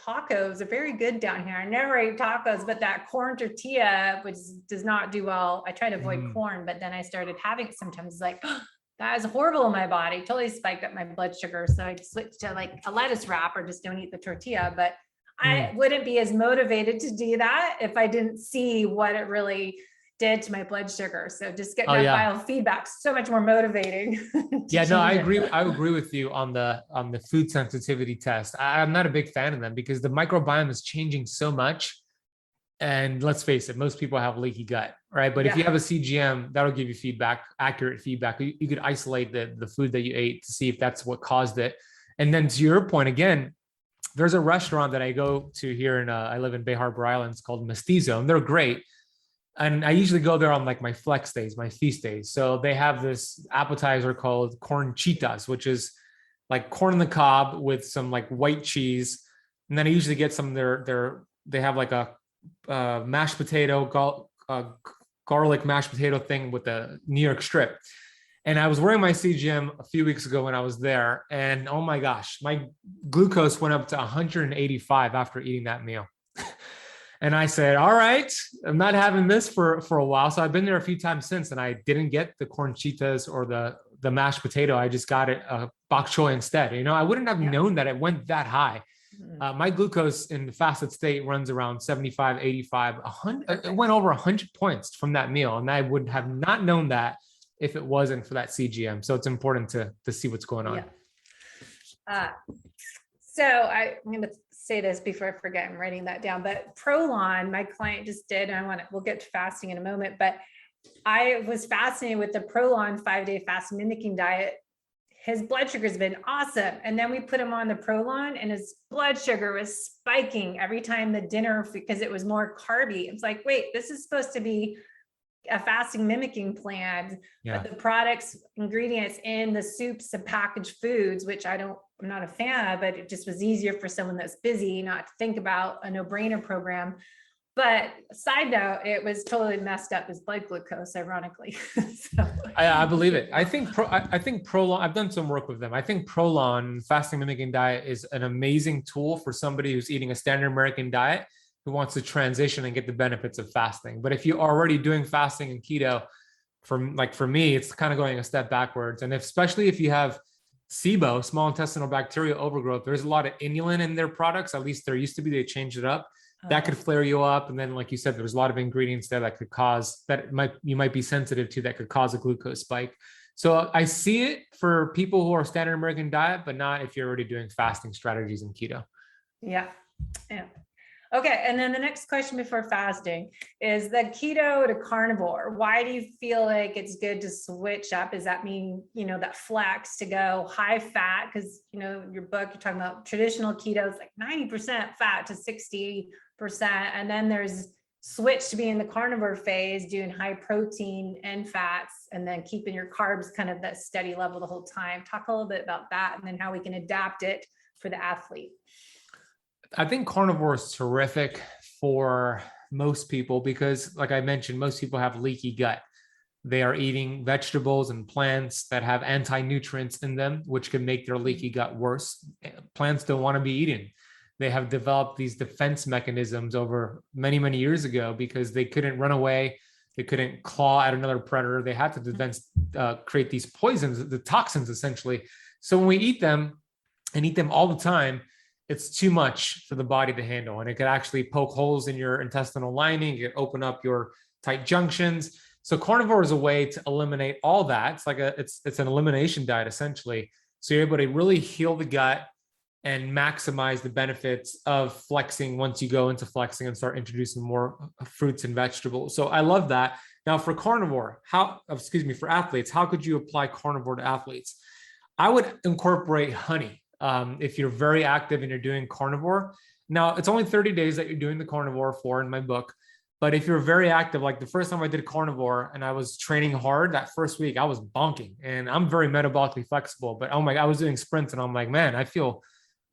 tacos are very good down here. I never ate tacos, but that corn tortilla, which does not do well. I try to avoid corn, but then I started having it sometimes, like, oh, that is horrible in my body. Totally spiked up my blood sugar. So I switched to like a lettuce wrap or just don't eat the tortilla. But I wouldn't be as motivated to do that if I didn't see what it really did to my blood sugar. So just getting that biofeedback, so much more motivating. Yeah, no, I agree. I agree with you on the food sensitivity test. I'm not a big fan of them because the microbiome is changing so much. And let's face it, most people have leaky gut, right? But if you have a CGM, that'll give you feedback, accurate feedback. You could isolate the food that you ate to see if that's what caused it. And then to your point, again, there's a restaurant that I go to here I live in Bay Harbor Islands called Mestizo, and they're great. And I usually go there on like my flex days, my feast days. So they have this appetizer called corn chitas, which is like corn on the cob with some like white cheese. And then I usually get some they have like a mashed potato, garlic mashed potato thing with a New York strip. And I was wearing my CGM a few weeks ago when I was there. And oh my gosh, my glucose went up to 185 after eating that meal. And I said, all right, I'm not having this for a while. So I've been there a few times since, and I didn't get the corn chitas or the mashed potato. I just got it bok choy instead. You know, I wouldn't have known that it went that high. My glucose in the fasted state runs around 75, 85, 100. It went over 100 points from that meal. And I would have not known that if it wasn't for that CGM. So it's important to see what's going on. So I'm going to say this before I forget, I'm writing that down, but Prolon, my client just did, and we'll get to fasting in a moment, but I was fascinated with the Prolon 5-day fast mimicking diet. His blood sugar has been awesome. And then we put him on the Prolon and his blood sugar was spiking every time the dinner, because it was more carby. It's like, wait, this is supposed to be a fasting mimicking plan, but the products, ingredients in the soups and packaged foods, which I'm not a fan of, but it just was easier for someone that's busy not to think about a no-brainer program. But side note, it was totally messed up his blood glucose, ironically. So, I believe it. I think Prolon, I've done some work with them. I think Prolon fasting mimicking diet is an amazing tool for somebody who's eating a standard American diet who wants to transition and get the benefits of fasting. But if you're already doing fasting and keto, for me, it's kind of going a step backwards. And especially if you have SIBO, small intestinal bacterial overgrowth, there's a lot of inulin in their products. At least there used to be, they changed it up. That could flare you up. And then, like you said, there's a lot of ingredients there that could cause, you might be sensitive to, that could cause a glucose spike. So I see it for people who are standard American diet, but not if you're already doing fasting strategies in keto. Yeah. Okay. And then the next question before fasting is the keto to carnivore. Why do you feel like it's good to switch up? Does that mean, that flex to go high fat? Because, your book, you're talking about traditional keto is like 90% fat to 60%. And then there's switch to be in the carnivore phase, doing high protein and fats, and then keeping your carbs kind of that steady level the whole time. Talk a little bit about that, and then how we can adapt it for the athlete. I think carnivore is terrific for most people because, like I mentioned, most people have leaky gut. They are eating vegetables and plants that have anti-nutrients in them, which can make their leaky gut worse. Plants don't want to be eaten. They have developed these defense mechanisms over many, many years ago because they couldn't run away. They couldn't claw at another predator. They had to create these poisons, the toxins, essentially. So when we eat them and eat them all the time, it's too much for the body to handle. And it could actually poke holes in your intestinal lining. It could open up your tight junctions. So carnivore is a way to eliminate all that. It's like it's an elimination diet, essentially. So you're able to really heal the gut and maximize the benefits of flexing once you go into flexing and start introducing more fruits and vegetables. So I love that. Now for carnivore, for athletes, how could you apply carnivore to athletes? I would incorporate honey. If you're very active and you're doing carnivore. Now, it's only 30 days that you're doing the carnivore for in my book. But if you're very active, like the first time I did carnivore and I was training hard, that first week I was bonking, and I'm very metabolically flexible, but oh my God, I was doing sprints and I'm like, man, I feel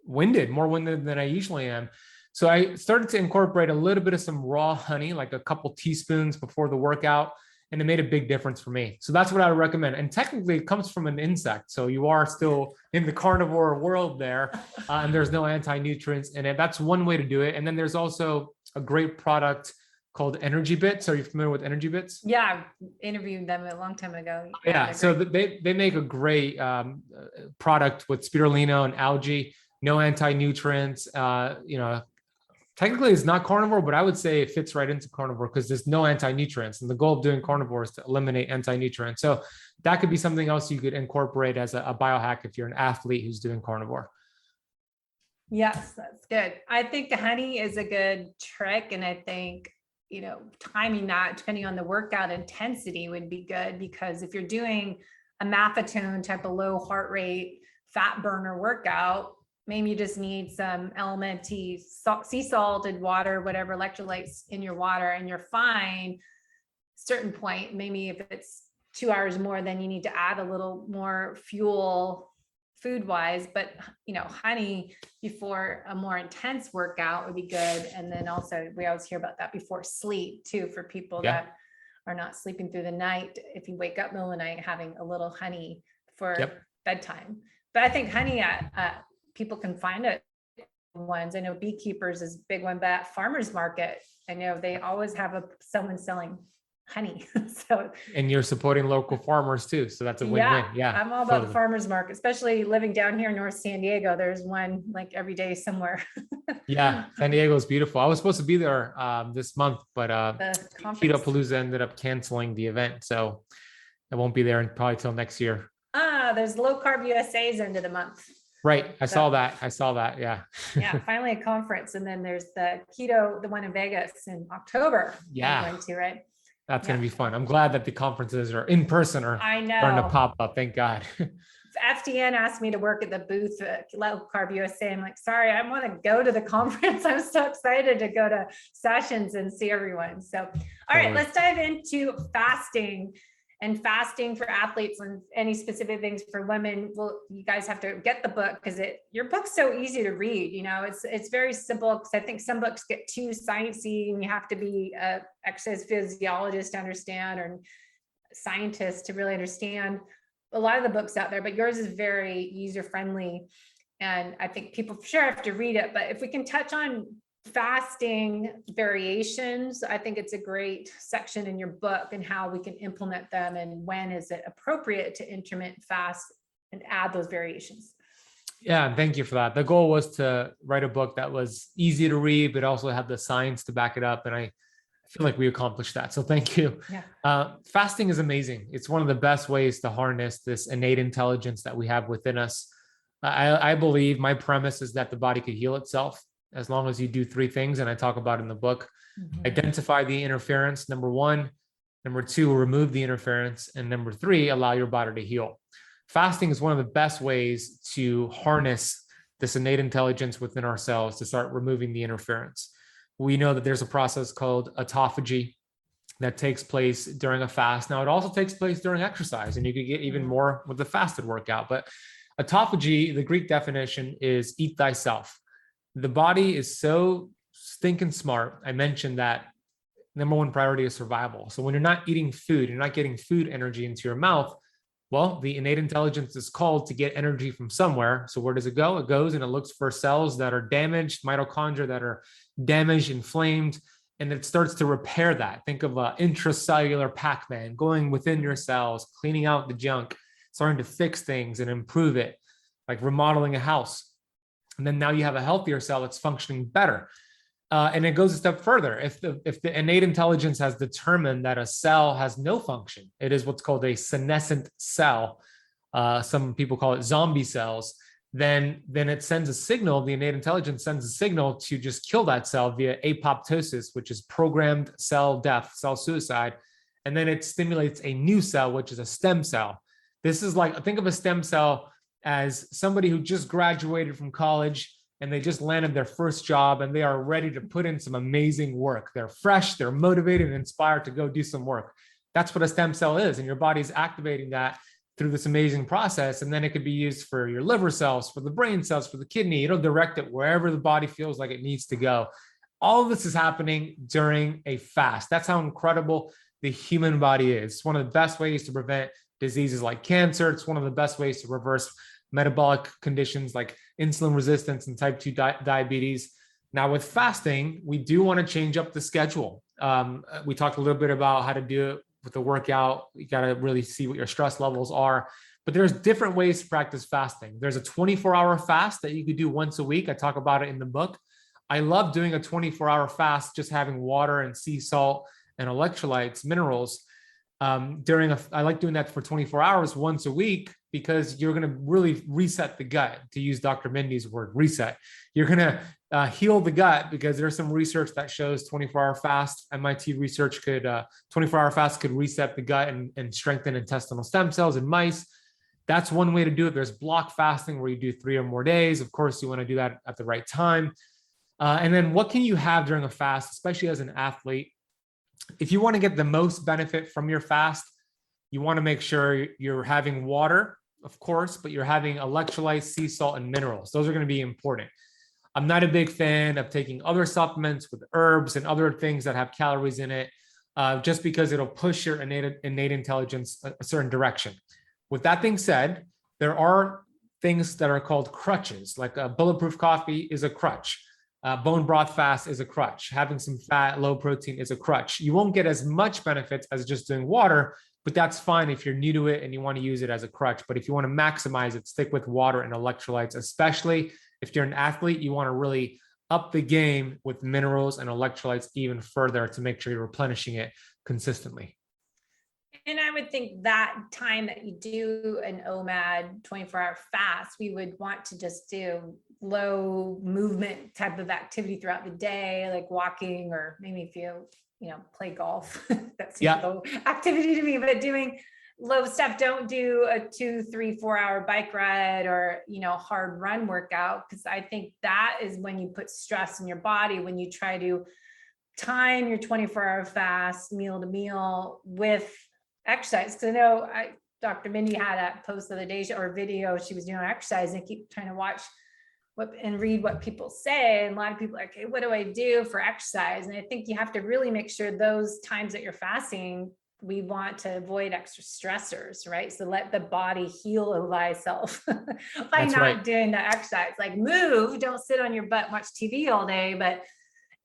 winded, more winded than I usually am. So I started to incorporate a little bit of some raw honey, like a couple teaspoons before the workout, and it made a big difference for me. So that's what I would recommend. And technically it comes from an insect. So you are still in the carnivore world there, and there's no anti-nutrients in it. That's one way to do it. And then there's also a great product called Energy Bits. Are you familiar with Energy Bits? Yeah, I interviewed them a long time ago. Yeah, so they make a great product with spirulina and algae, no anti-nutrients. Technically it's not carnivore, but I would say it fits right into carnivore because there's no anti-nutrients. And the goal of doing carnivore is to eliminate anti-nutrients. So that could be something else you could incorporate as a biohack if you're an athlete who's doing carnivore. Yes, that's good. I think the honey is a good trick. And I think, timing that depending on the workout intensity would be good, because if you're doing a maffetone type of low heart rate fat burner workout, maybe you just need some elemental sea salted water, whatever electrolytes in your water, and you're fine. Certain point, maybe if it's 2 hours more, then you need to add a little more fuel food wise, but honey before a more intense workout would be good. And then also we always hear about that before sleep too, for people that are not sleeping through the night. If you wake up middle of the night, having a little honey for bedtime. But I think honey, people can find it ones. I know beekeepers is a big one, but at farmers market, I know they always have someone selling honey. And you're supporting local farmers too. So that's a win-win. Yeah. I'm all about the farmers market, especially living down here in North San Diego. There's one like every day somewhere. Yeah. San Diego is beautiful. I was supposed to be there this month, but Keto Palooza ended up canceling the event. So I won't be there probably till next year. There's Low Carb USA's end of the month. Right. I saw that. Yeah. Yeah. Finally a conference. And then there's the keto, the one in Vegas in October. Yeah. I'm going to, right? That's going to be fun. I'm glad that the conferences are in person or starting to pop up. Thank God. FDN asked me to work at the booth at Low Carb USA. I'm like, sorry, I want to go to the conference. I'm so excited to go to sessions and see everyone. So, all right, let's dive into fasting and fasting for athletes and any specific things for women. Well, you guys have to get the book because your book's so easy to read. It's very simple, because I think some books get too sciencey and you have to be an exercise physiologist to understand, or scientist to really understand a lot of the books out there, but yours is very user friendly. And I think people for sure have to read it, but if we can touch on fasting variations, I think it's a great section in your book, and how we can implement them and when is it appropriate to intermittent fast and add those variations. Yeah, thank you for that. The goal was to write a book that was easy to read, but also had the science to back it up. And I feel like we accomplished that. So thank you. Yeah. Fasting is amazing. It's one of the best ways to harness this innate intelligence that we have within us. I believe, my premise is that the body could heal itself as long as you do 3 things, and I talk about in the book. Identify the interference, number 1. Number 2, remove the interference. And number 3, allow your body to heal. Fasting is one of the best ways to harness this innate intelligence within ourselves to start removing the interference. We know that there's a process called autophagy that takes place during a fast. Now, it also takes place during exercise, and you could get even more with the fasted workout. But autophagy, the Greek definition is eat thyself. The body is so stinking smart. I mentioned that number 1 priority is survival. So when you're not eating food, you're not getting food energy into your mouth. Well, the innate intelligence is called to get energy from somewhere. So where does it go? It goes and it looks for cells that are damaged, mitochondria that are damaged, inflamed, and it starts to repair that. Think of an intracellular Pac-Man going within your cells, cleaning out the junk, starting to fix things and improve it, like remodeling a house. And then now you have a healthier cell that's functioning better. And it goes a step further. If the innate intelligence has determined that a cell has no function, it is what's called a senescent cell. Some people call it zombie cells. Then it sends a signal. The innate intelligence sends a signal to just kill that cell via apoptosis, which is programmed cell death, cell suicide. And then it stimulates a new cell, which is a stem cell. This is like, think of a stem cell as somebody who just graduated from college and they just landed their first job and they are ready to put in some amazing work. They're fresh, they're motivated and inspired to go do some work. That's what a stem cell is. And your body's activating that through this amazing process. And then it could be used for your liver cells, for the brain cells, for the kidney. It'll direct it wherever the body feels like it needs to go. All of this is happening during a fast. That's how incredible the human body is. It's one of the best ways to prevent diseases like cancer. It's one of the best ways to reverse metabolic conditions like insulin resistance and type 2 diabetes. Now with fasting, we do want to change up the schedule. We talked a little bit about how to do it with the workout. You got to really see what your stress levels are, but there's different ways to practice fasting. There's a 24-hour fast that you could do once a week. I talk about it in the book. I love doing a 24-hour fast, just having water and sea salt and electrolytes, minerals. I like doing that for 24 hours once a week, because you're going to really reset the gut, to use Dr. Mindy's word, reset. You're going to heal the gut, because there's some research that shows 24-hour fast, MIT research 24-hour fast could reset the gut and strengthen intestinal stem cells in mice. That's one way to do it. There's block fasting, where you do 3 or more days. Of course, you want to do that at the right time. And then what can you have during a fast, especially as an athlete? If you want to get the most benefit from your fast, you want to make sure you're having water, of course, but you're having electrolytes, sea salt, and minerals. Those are going to be important. I'm not a big fan of taking other supplements with herbs and other things that have calories in it, just because it'll push your innate intelligence a certain direction. With that being said, there are things that are called crutches, like a bulletproof coffee is a crutch. Bone broth fast is a crutch. Having some fat, low protein is a crutch. You won't get as much benefits as just doing water, but that's fine if you're new to it and you want to use it as a crutch. But if you want to maximize it, stick with water and electrolytes, especially if you're an athlete. You want to really up the game with minerals and electrolytes even further to make sure you're replenishing it consistently. And I would think that time that you do an OMAD 24-hour fast, we would want to just do low movement type of activity throughout the day, like walking, or maybe if you play golf. That's a low activity to me, but doing low stuff. Don't do a 2, 3, 4 hour bike ride or, hard run workout. Cause I think that is when you put stress in your body, when you try to time your 24-hour fast meal to meal with exercise. Cause I know Dr. Mindy had a post the other day or video she was doing exercise, and I keep trying to watch and read what people say. And a lot of people are like, hey, what do I do for exercise? And I think you have to really make sure those times that you're fasting, we want to avoid extra stressors, right? So let the body heal thyself by not doing the exercise. Like move, don't sit on your butt, watch TV all day, but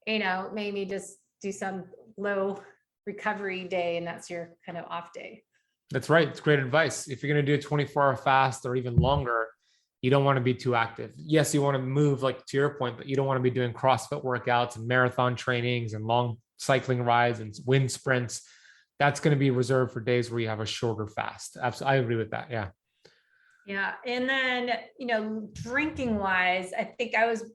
maybe just do some low recovery day, and that's your kind of off day. That's right. It's great advice. If you're going to do a 24-hour fast or even longer, you don't want to be too active. Yes, you want to move, like to your point, but you don't want to be doing CrossFit workouts and marathon trainings and long cycling rides and wind sprints. That's going to be reserved for days where you have a shorter fast. Absolutely. I agree with that. Yeah. Yeah. And then, drinking wise, I think I was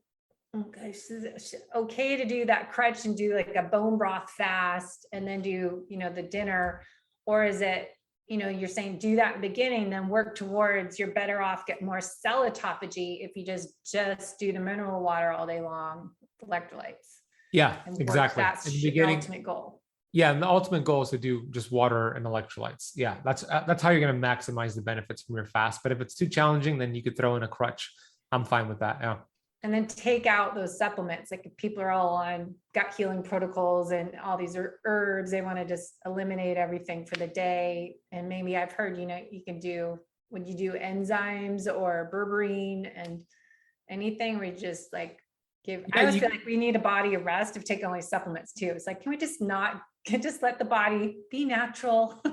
okay to do that crutch and do like a bone broth fast and then do, the dinner, or is it, you're saying do that in the beginning, then work towards, you're better off, get more cell autophagy if you just do the mineral water all day long, electrolytes. Yeah, exactly. That's the ultimate goal. Yeah. And the ultimate goal is to do just water and electrolytes. Yeah. That's how you're going to maximize the benefits from your fast. But if it's too challenging, then you could throw in a crutch. I'm fine with that. Yeah. And then take out those supplements. Like if people are all on gut healing protocols and all these herbs, they want to just eliminate everything for the day. And maybe I've heard, you can do, would you do enzymes or berberine and anything where you just like I always feel like we need a body of rest of taking all these supplements too. It's like, can we just let the body be natural?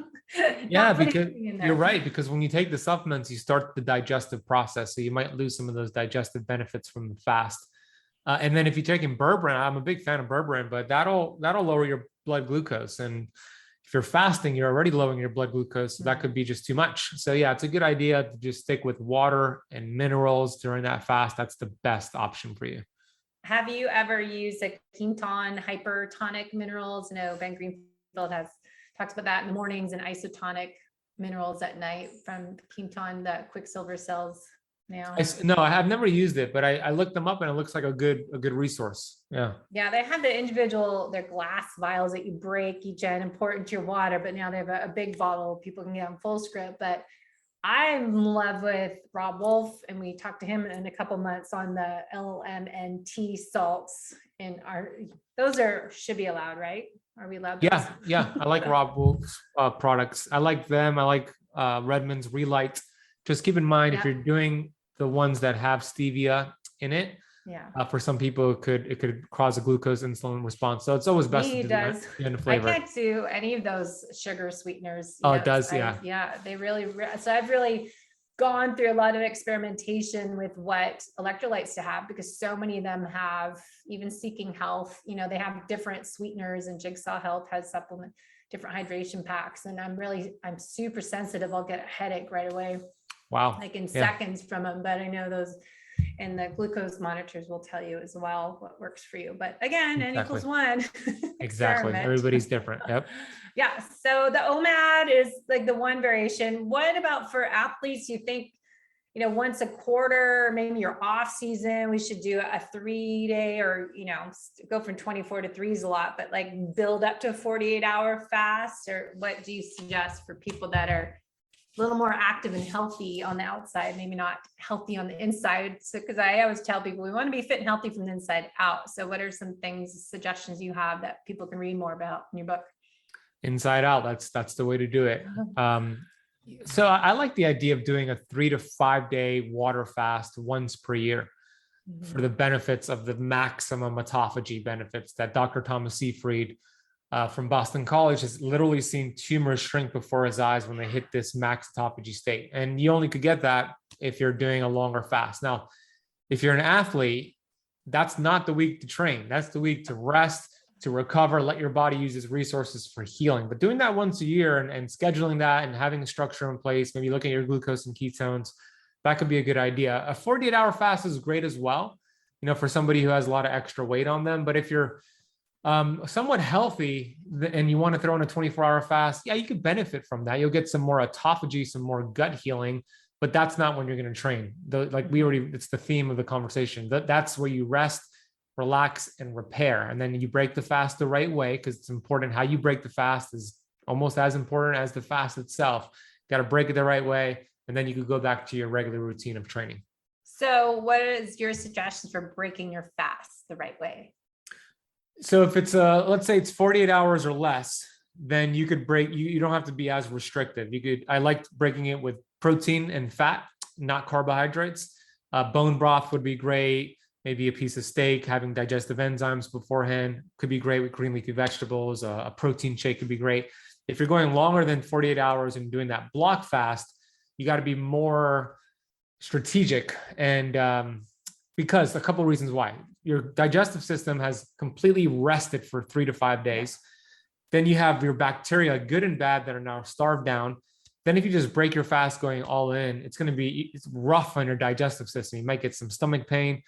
Yeah, because you're right. Because when you take the supplements, you start the digestive process. So you might lose some of those digestive benefits from the fast. And then if you're taking berberine, I'm a big fan of berberine, but that'll lower your blood glucose. And if you're fasting, you're already lowering your blood glucose. So that could be just too much. So yeah, it's a good idea to just stick with water and minerals during that fast. That's the best option for you. Have you ever used a Keton hypertonic minerals? Ben Greenfield talks about that in the mornings, and isotonic minerals at night from Keton, the quicksilver cells. now. No, I have never used it, but I looked them up and it looks like a good resource. Yeah. Yeah. They have the individual, their glass vials that you break each end and pour it into your water, but now they have a big bottle people can get on full script. But I'm in love with Rob Wolf, and we talked to him in a couple months on the LMNT salts, and those should be allowed, right? Are we allowed? Yeah. Yeah. I like Rob Wolf's products. I like them. I like Redmond's Relight. Just keep in mind, if you're doing the ones that have stevia in it, for some people it could cause a glucose insulin response. So it's always best to do that in a flavor. I can't do any of those sugar sweeteners. Oh, it does. They really, so I've really gone through a lot of experimentation with what electrolytes to have, because so many of them have, even Seeking Health, they have different sweeteners, and Jigsaw Health has different hydration packs. And I'm super sensitive. I'll get a headache right away. Wow. Like in seconds from them. But I know those, and the glucose monitors will tell you as well what works for you. But again, N equals 1. Exactly. Everybody's different. Yep. Yeah. So the OMAD is like the one variation. What about for athletes? You think, once a quarter, maybe your off season, we should do a 3-day, or, go from 24 to 3 is a lot, but like build up to a 48-hour fast? Or what do you suggest for people that are a little more active and healthy on the outside, maybe not healthy on the inside? So, because I always tell people we want to be fit and healthy from the inside out. So what are some suggestions you have that people can read more about in your book? Inside out. That's the way to do it. So I like the idea of doing a 3 to 5 day water fast once per year for the benefits of the maximum autophagy benefits that Dr. Thomas Seyfried from Boston College has literally seen tumors shrink before his eyes when they hit this max autophagy state. And you only could get that if you're doing a longer fast. Now, if you're an athlete, that's not the week to train. That's the week to rest, to recover, let your body use its resources for healing. But doing that once a year and scheduling that and having a structure in place, maybe looking at your glucose and ketones, that could be a good idea. A 48-hour fast is great as well, for somebody who has a lot of extra weight on them. But if you're somewhat healthy and you want to throw in a 24-hour fast, you could benefit from that. You'll get some more autophagy, some more gut healing, but that's not when you're going to train. It's the theme of the conversation. That's where you rest, relax, and repair. And then you break the fast the right way, because it's important. How you break the fast is almost as important as the fast itself. You got to break it the right way. And then you could go back to your regular routine of training. So what is your suggestions for breaking your fast the right way? So if it's let's say it's 48 hours or less, then you could break, you don't have to be as restrictive. I like breaking it with protein and fat, not carbohydrates. Bone broth would be great. Maybe a piece of steak, having digestive enzymes beforehand could be great with green leafy vegetables. A protein shake could be great. If you're going longer than 48 hours and doing that block fast, you got to be more strategic. And because a couple of reasons why. Your digestive system has completely rested for 3 to 5 days. Then you have your bacteria, good and bad, that are now starved down. Then if you just break your fast going all in, it's rough on your digestive system. You might get some stomach pain.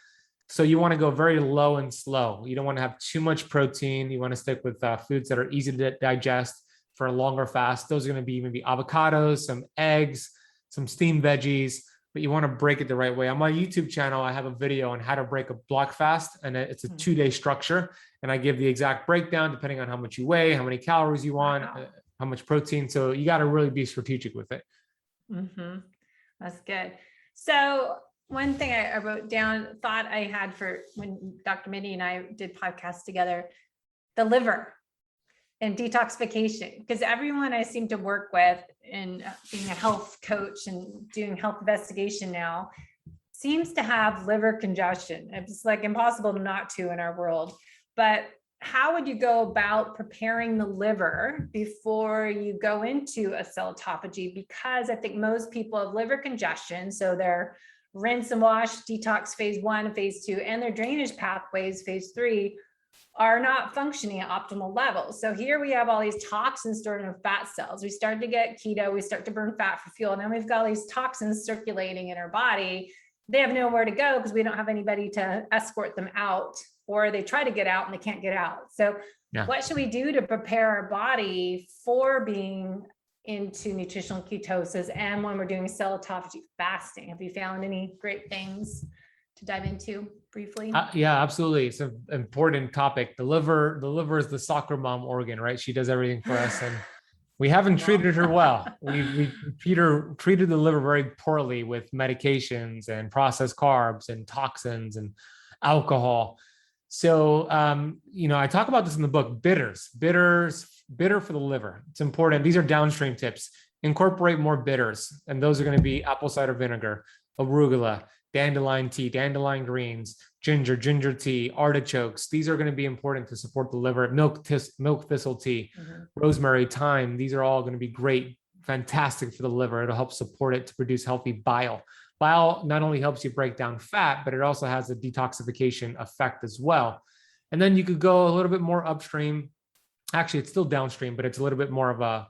So you want to go very low and slow. You don't want to have too much protein. You want to stick with foods that are easy to digest for a longer fast. Those are going to be maybe avocados, some eggs, some steamed veggies, but you want to break it the right way. On my YouTube channel, I have a video on how to break a block fast, and it's a 2-day structure. And I give the exact breakdown depending on how much you weigh, how many calories you want, how much protein. So you got to really be strategic with it. That's good. So one thing I wrote down, thought I had for when Dr. Mindy and I did podcasts together, the liver and detoxification, because everyone I seem to work with in being a health coach and doing health investigation now seems to have liver congestion. It's like impossible not to in our world. But how would you go about preparing the liver before you go into a cell autophagy? Because I think most people have liver congestion, so they're rinse and wash, detox phase 1 and phase 2, and their drainage pathways, phase 3, are not functioning at optimal levels. So here we have all these toxins stored in fat cells. We start to get keto, we start to burn fat for fuel. Now we've got all these toxins circulating in our body. They have nowhere to go because we don't have anybody to escort them out, or they try to get out and they can't get out. So what should we do to prepare our body for being into nutritional ketosis and when we're doing cell autophagy fasting. Have you found any great things to dive into briefly? Yeah, absolutely. It's an important topic. The liver is the soccer mom organ, right? She does everything for us, and we haven't treated her well. We treated the liver very poorly with medications and processed carbs and toxins and alcohol. So, I talk about this in the book, bitter for the liver. It's important. These are downstream tips. Incorporate more bitters. And those are going to be apple cider vinegar, arugula, dandelion tea, dandelion greens, ginger tea, artichokes. These are going to be important to support the liver. Milk thistle tea, rosemary, thyme. These are all going to be great, fantastic for the liver. It'll help support it to produce healthy bile. Bile not only helps you break down fat, but it also has a detoxification effect as well. And then you could go a little bit more upstream. Actually, it's still downstream, but it's a little bit more of a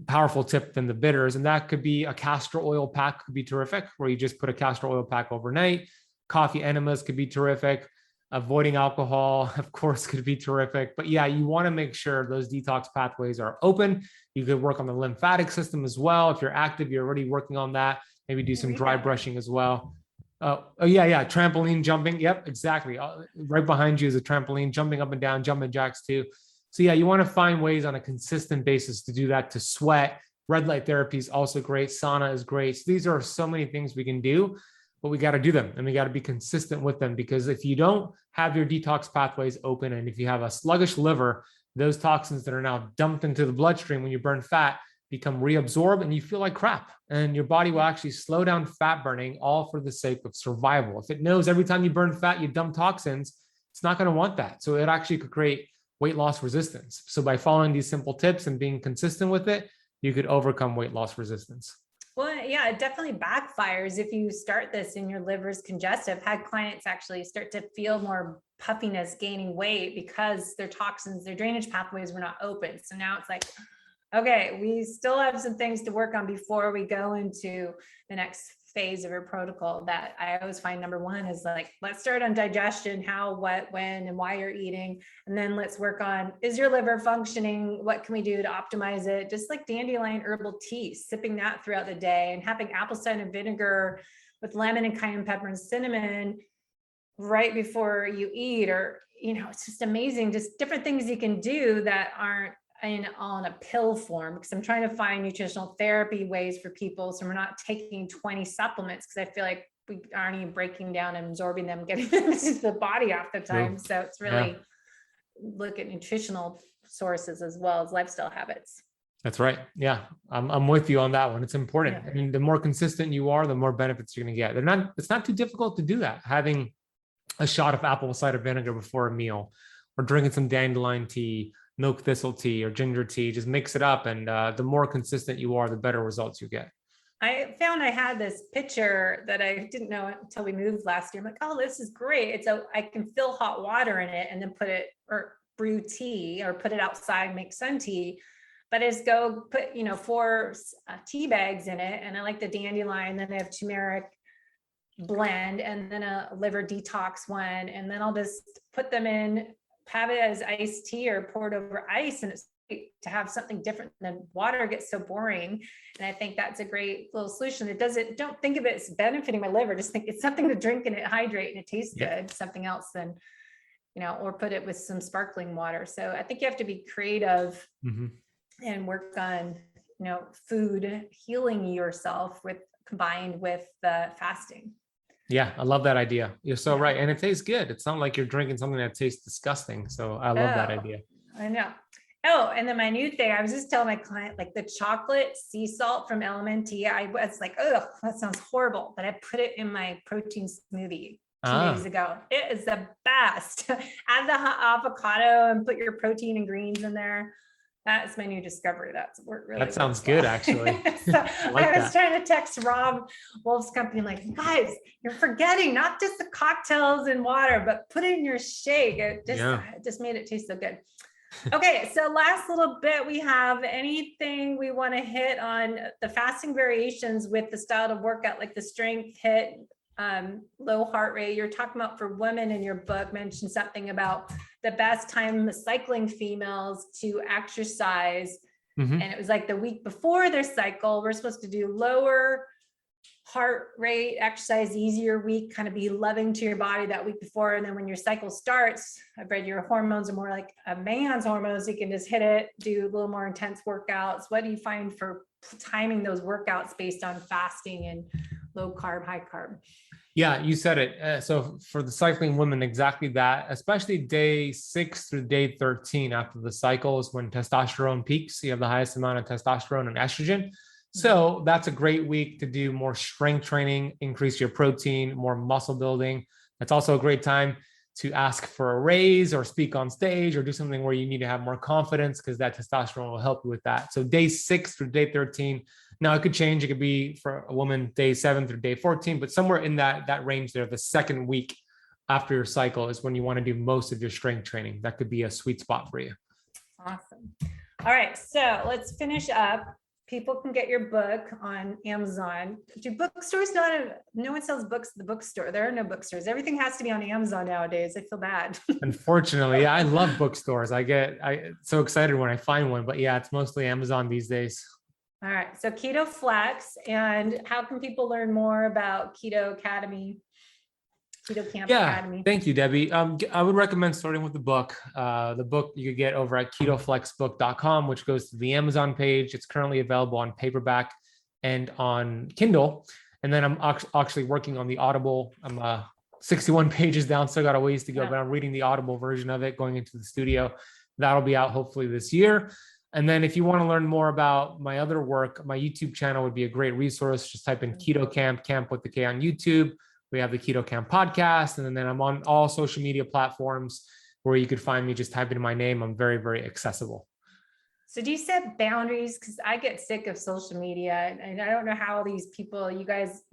powerful tip than the bitters. And that could be a castor oil pack, could be terrific, where you just put a castor oil pack overnight. Coffee enemas could be terrific. Avoiding alcohol, of course, could be terrific. But yeah, you want to make sure those detox pathways are open. You could work on the lymphatic system as well. If you're active, you're already working on that. Maybe do some dry brushing as well. Yeah. Trampoline jumping. Yep, exactly. Right behind you is a trampoline, jumping up and down, jumping jacks too. So yeah, you want to find ways on a consistent basis to do that, to sweat. Red light therapy is also great. Sauna is great. So these are so many things we can do, but we got to do them and we got to be consistent with them, because if you don't have your detox pathways open, and if you have a sluggish liver, those toxins that are now dumped into the bloodstream when you burn fat become reabsorbed and you feel like crap, and your body will actually slow down fat burning, all for the sake of survival. If it knows every time you burn fat, you dump toxins, it's not going to want that. So it actually could create weight loss resistance. So by following these simple tips and being consistent with it, you could overcome weight loss resistance. Well, yeah, it definitely backfires if you start this and your liver's congestive. I've had clients actually start to feel more puffiness, gaining weight, because their toxins, their drainage pathways were not open. So now it's like, okay, we still have some things to work on before we go into the next phase of your protocol. That I always find number one is like, let's start on digestion, how, what, when, and why you're eating. And then let's work on, is your liver functioning? What can we do to optimize it? Just like dandelion herbal tea, sipping that throughout the day, and having apple cider vinegar with lemon and cayenne pepper and cinnamon right before you eat. Or, it's just amazing. Just different things you can do that aren't on a pill form, because I'm trying to find nutritional therapy ways for people, so we're not taking 20 supplements, because I feel like we aren't even breaking down and absorbing them, getting them into the body half the time. So it's really look at nutritional sources as well as lifestyle habits. That's right. Yeah, I'm with you on that one. It's important. I mean, the more consistent you are, the more benefits you're going to get. It's not too difficult to do that. Having a shot of apple cider vinegar before a meal, or drinking some dandelion tea, milk thistle tea, or ginger tea, just mix it up. And the more consistent you are, the better results you get. I found I had this pitcher that I didn't know until we moved last year. I'm like, oh, this is great. I can fill hot water in it and then put it, or brew tea, or put it outside, make sun tea. But I just go put, 4 tea bags in it. And I like the dandelion, then I have turmeric blend, and then a liver detox one. And then I'll just put them in, have it as iced tea or poured over ice. And it's great to have something different than water gets so boring. And I think that's a great little solution. Don't think of it as benefiting my liver. Just think it's something to drink and it hydrate and it tastes good. Something else than, or put it with some sparkling water. So I think you have to be creative and work on, food, healing yourself combined with the fasting. Yeah, I love that idea. You're so right. And it tastes good. It's not like you're drinking something that tastes disgusting. So I love that idea. I know. Oh, and then my new thing, I was just telling my client, like the chocolate sea salt from LMNT, I was like, oh, that sounds horrible. But I put it in my protein smoothie 2 days ago. It is the best. Add the avocado and put your protein and greens in there. That's my new discovery. That's worked really. That sounds good, actually. So I was trying to text Rob Wolf's company. I'm like, guys, you're forgetting not just the cocktails and water, but put it in your shake. It just made it taste so good. Okay, so last little bit, we have anything we want to hit on the fasting variations with the style of workout, like the strength, HIIT, low heart rate. You're talking about for women in your book, mentioned something about the best time cycling females to exercise Mm-hmm. And it was like the week before their cycle, we're supposed to do lower heart rate exercise, easier week, kind of be loving to your body that week before. And then when your cycle starts, I've read your hormones are more like a man's hormones. You can just hit it, do a little more intense workouts. What do you find for timing those workouts based on fasting and low carb, high carb? Yeah, you said it. So for the cycling women, exactly that, especially day 6 through day 13 after the cycle is when testosterone peaks. You have the highest amount of testosterone and estrogen. So that's a great week to do more strength training, increase your protein, more muscle building. That's also a great time to ask for a raise or speak on stage or do something where you need to have more confidence, because that testosterone will help you with that. So day 6 through day 13. Now it could change. It could be for a woman day 7 through day 14, but somewhere in that range there, the second week after your cycle is when you want to do most of your strength training. That could be a sweet spot for you. Awesome. All right. So let's finish up. People can get your book on Amazon. Do bookstores no one sells books at the bookstore? There are no bookstores. Everything has to be on Amazon nowadays. I feel bad. Unfortunately, I love bookstores. I get so excited when I find one, but yeah, it's mostly Amazon these days. All right. So Keto Flex, and how can people learn more about Keto Academy? Keto Kamp Academy. Thank you, Debbie. I would recommend starting with the book. The book you could get over at ketoflexbook.com, which goes to the Amazon page. It's currently available on paperback and on Kindle. And then I'm actually working on the Audible. I'm 61 pages down, still got a ways to go, but I'm reading the Audible version of it, going into the studio. That'll be out hopefully this year. And then if you want to learn more about my other work, my YouTube channel would be a great resource. Just type in Keto Kamp, Kamp with the K on YouTube. We have the Keto Kamp podcast, and then I'm on all social media platforms where you could find me. Just type in my name. I'm very, very accessible. So do you set boundaries? Because I get sick of social media, and I don't know how these people, you guys,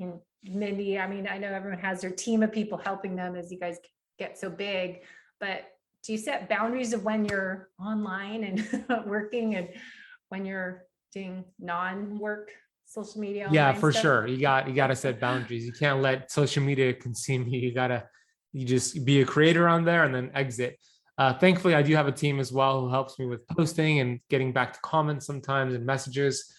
Mindy, I mean, I know everyone has their team of people helping them as you guys get so big, but do you set boundaries of when you're online and working and when you're doing non-work social media? Yeah, for sure. You got to set boundaries. You can't let social media consume you. You just be a creator on there and then exit. Thankfully, I do have a team as well who helps me with posting and getting back to comments sometimes and messages.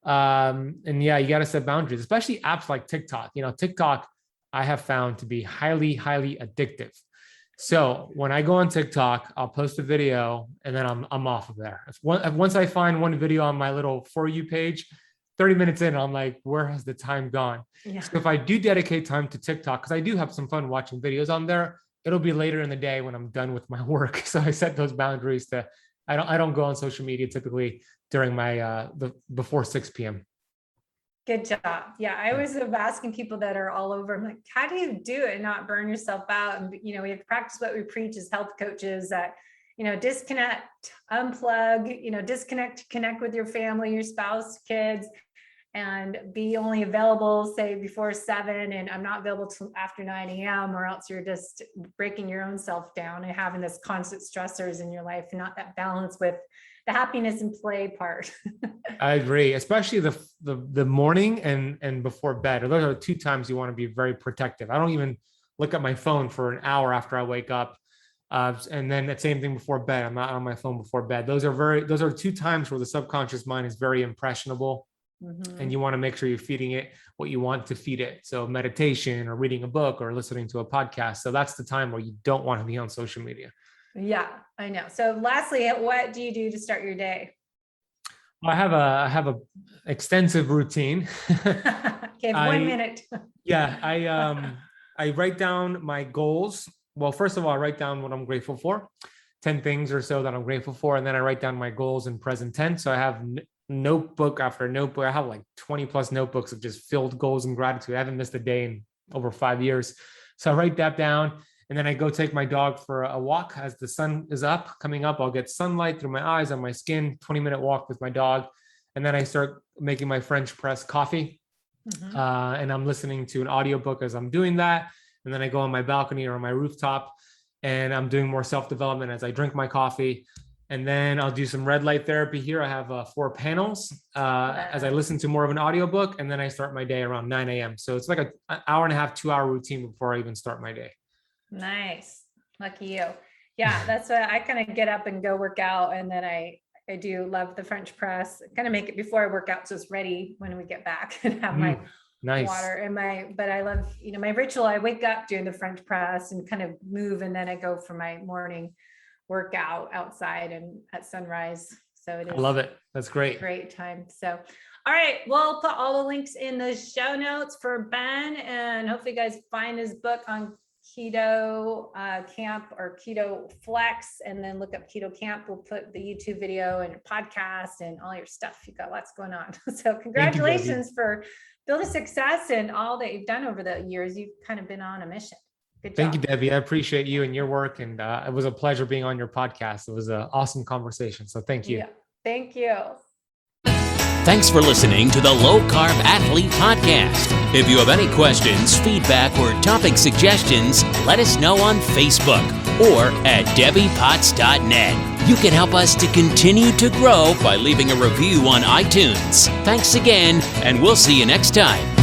And yeah, you got to set boundaries, especially apps like TikTok. TikTok, I have found to be highly, highly addictive. So when I go on TikTok, I'll post a video and then I'm off of there. Once I find one video on my little For You page, 30 minutes in, I'm like, where has the time gone? Yeah. So if I do dedicate time to TikTok, because I do have some fun watching videos on there, it'll be later in the day when I'm done with my work. So I set those boundaries to, I don't go on social media typically during my, before 6 p.m. Good job. Yeah. I always am asking people that are all over. I'm like, how do you do it and not burn yourself out? And, we have to practice what we preach as health coaches, that, disconnect, unplug, disconnect, connect with your family, your spouse, kids, and be only available, say, before 7. And I'm not available till after 9 a.m. or else you're just breaking your own self down and having this constant stressors in your life and not that balance with the happiness and play part. I agree, especially the morning and before bed. Those are 2 times you want to be very protective. I don't even look at my phone for an hour after I wake up. And then that same thing before bed. I'm not on my phone before bed. Those are 2 times where the subconscious mind is very impressionable. Mm-hmm. And you want to make sure you're feeding it what you want to feed it. So meditation or reading a book or listening to a podcast. So that's the time where you don't want to be on social media. Yeah, I know. So lastly, what do you do to start your day? I have a extensive routine. Okay, 1 minute. Yeah, I write down my goals. Well, first of all, I write down what I'm grateful for, 10 things or so that I'm grateful for. And then I write down my goals in present tense. So I have notebook after notebook. I have like 20 plus notebooks of just filled goals and gratitude. I haven't missed a day in over 5 years. So I write that down. And then I go take my dog for a walk as the sun is coming up. I'll get sunlight through my eyes, on my skin, 20-minute walk with my dog. And then I start making my French press coffee. Mm-hmm. And I'm listening to an audiobook as I'm doing that. And then I go on my balcony or on my rooftop and I'm doing more self-development as I drink my coffee. And then I'll do some red light therapy here. I have 4 panels as I listen to more of an audiobook. And then I start my day around 9 a.m. So it's like an hour and a half, 2-hour routine before I even start my day. Nice. Lucky you. Yeah, that's what I kind of get up and go work out. And then I I do love the French press. Kind of make it before I work out, so it's ready when we get back and have my nice water and but I love, my ritual. I wake up doing the French press and kind of move, and then I go for my morning workout outside and at sunrise. So it is. I love it. That's great. Great time. So, all right, we'll put all the links in the show notes for Ben, and hopefully you guys find his book on Keto Kamp or Keto Flex, and then look up Keto Kamp. We'll put the YouTube video and podcast and all your stuff. You got lots going on. So congratulations for building success and all that you've done over the years. You've kind of been on a mission. Good job. Thank you, Debbie. I appreciate you and your work. And it was a pleasure being on your podcast. It was an awesome conversation. So thank you. Yeah, thank you. Thanks for listening to the Low Carb Athlete Podcast. If you have any questions, feedback, or topic suggestions, let us know on Facebook or at debbiepotts.net. You can help us to continue to grow by leaving a review on iTunes. Thanks again, and we'll see you next time.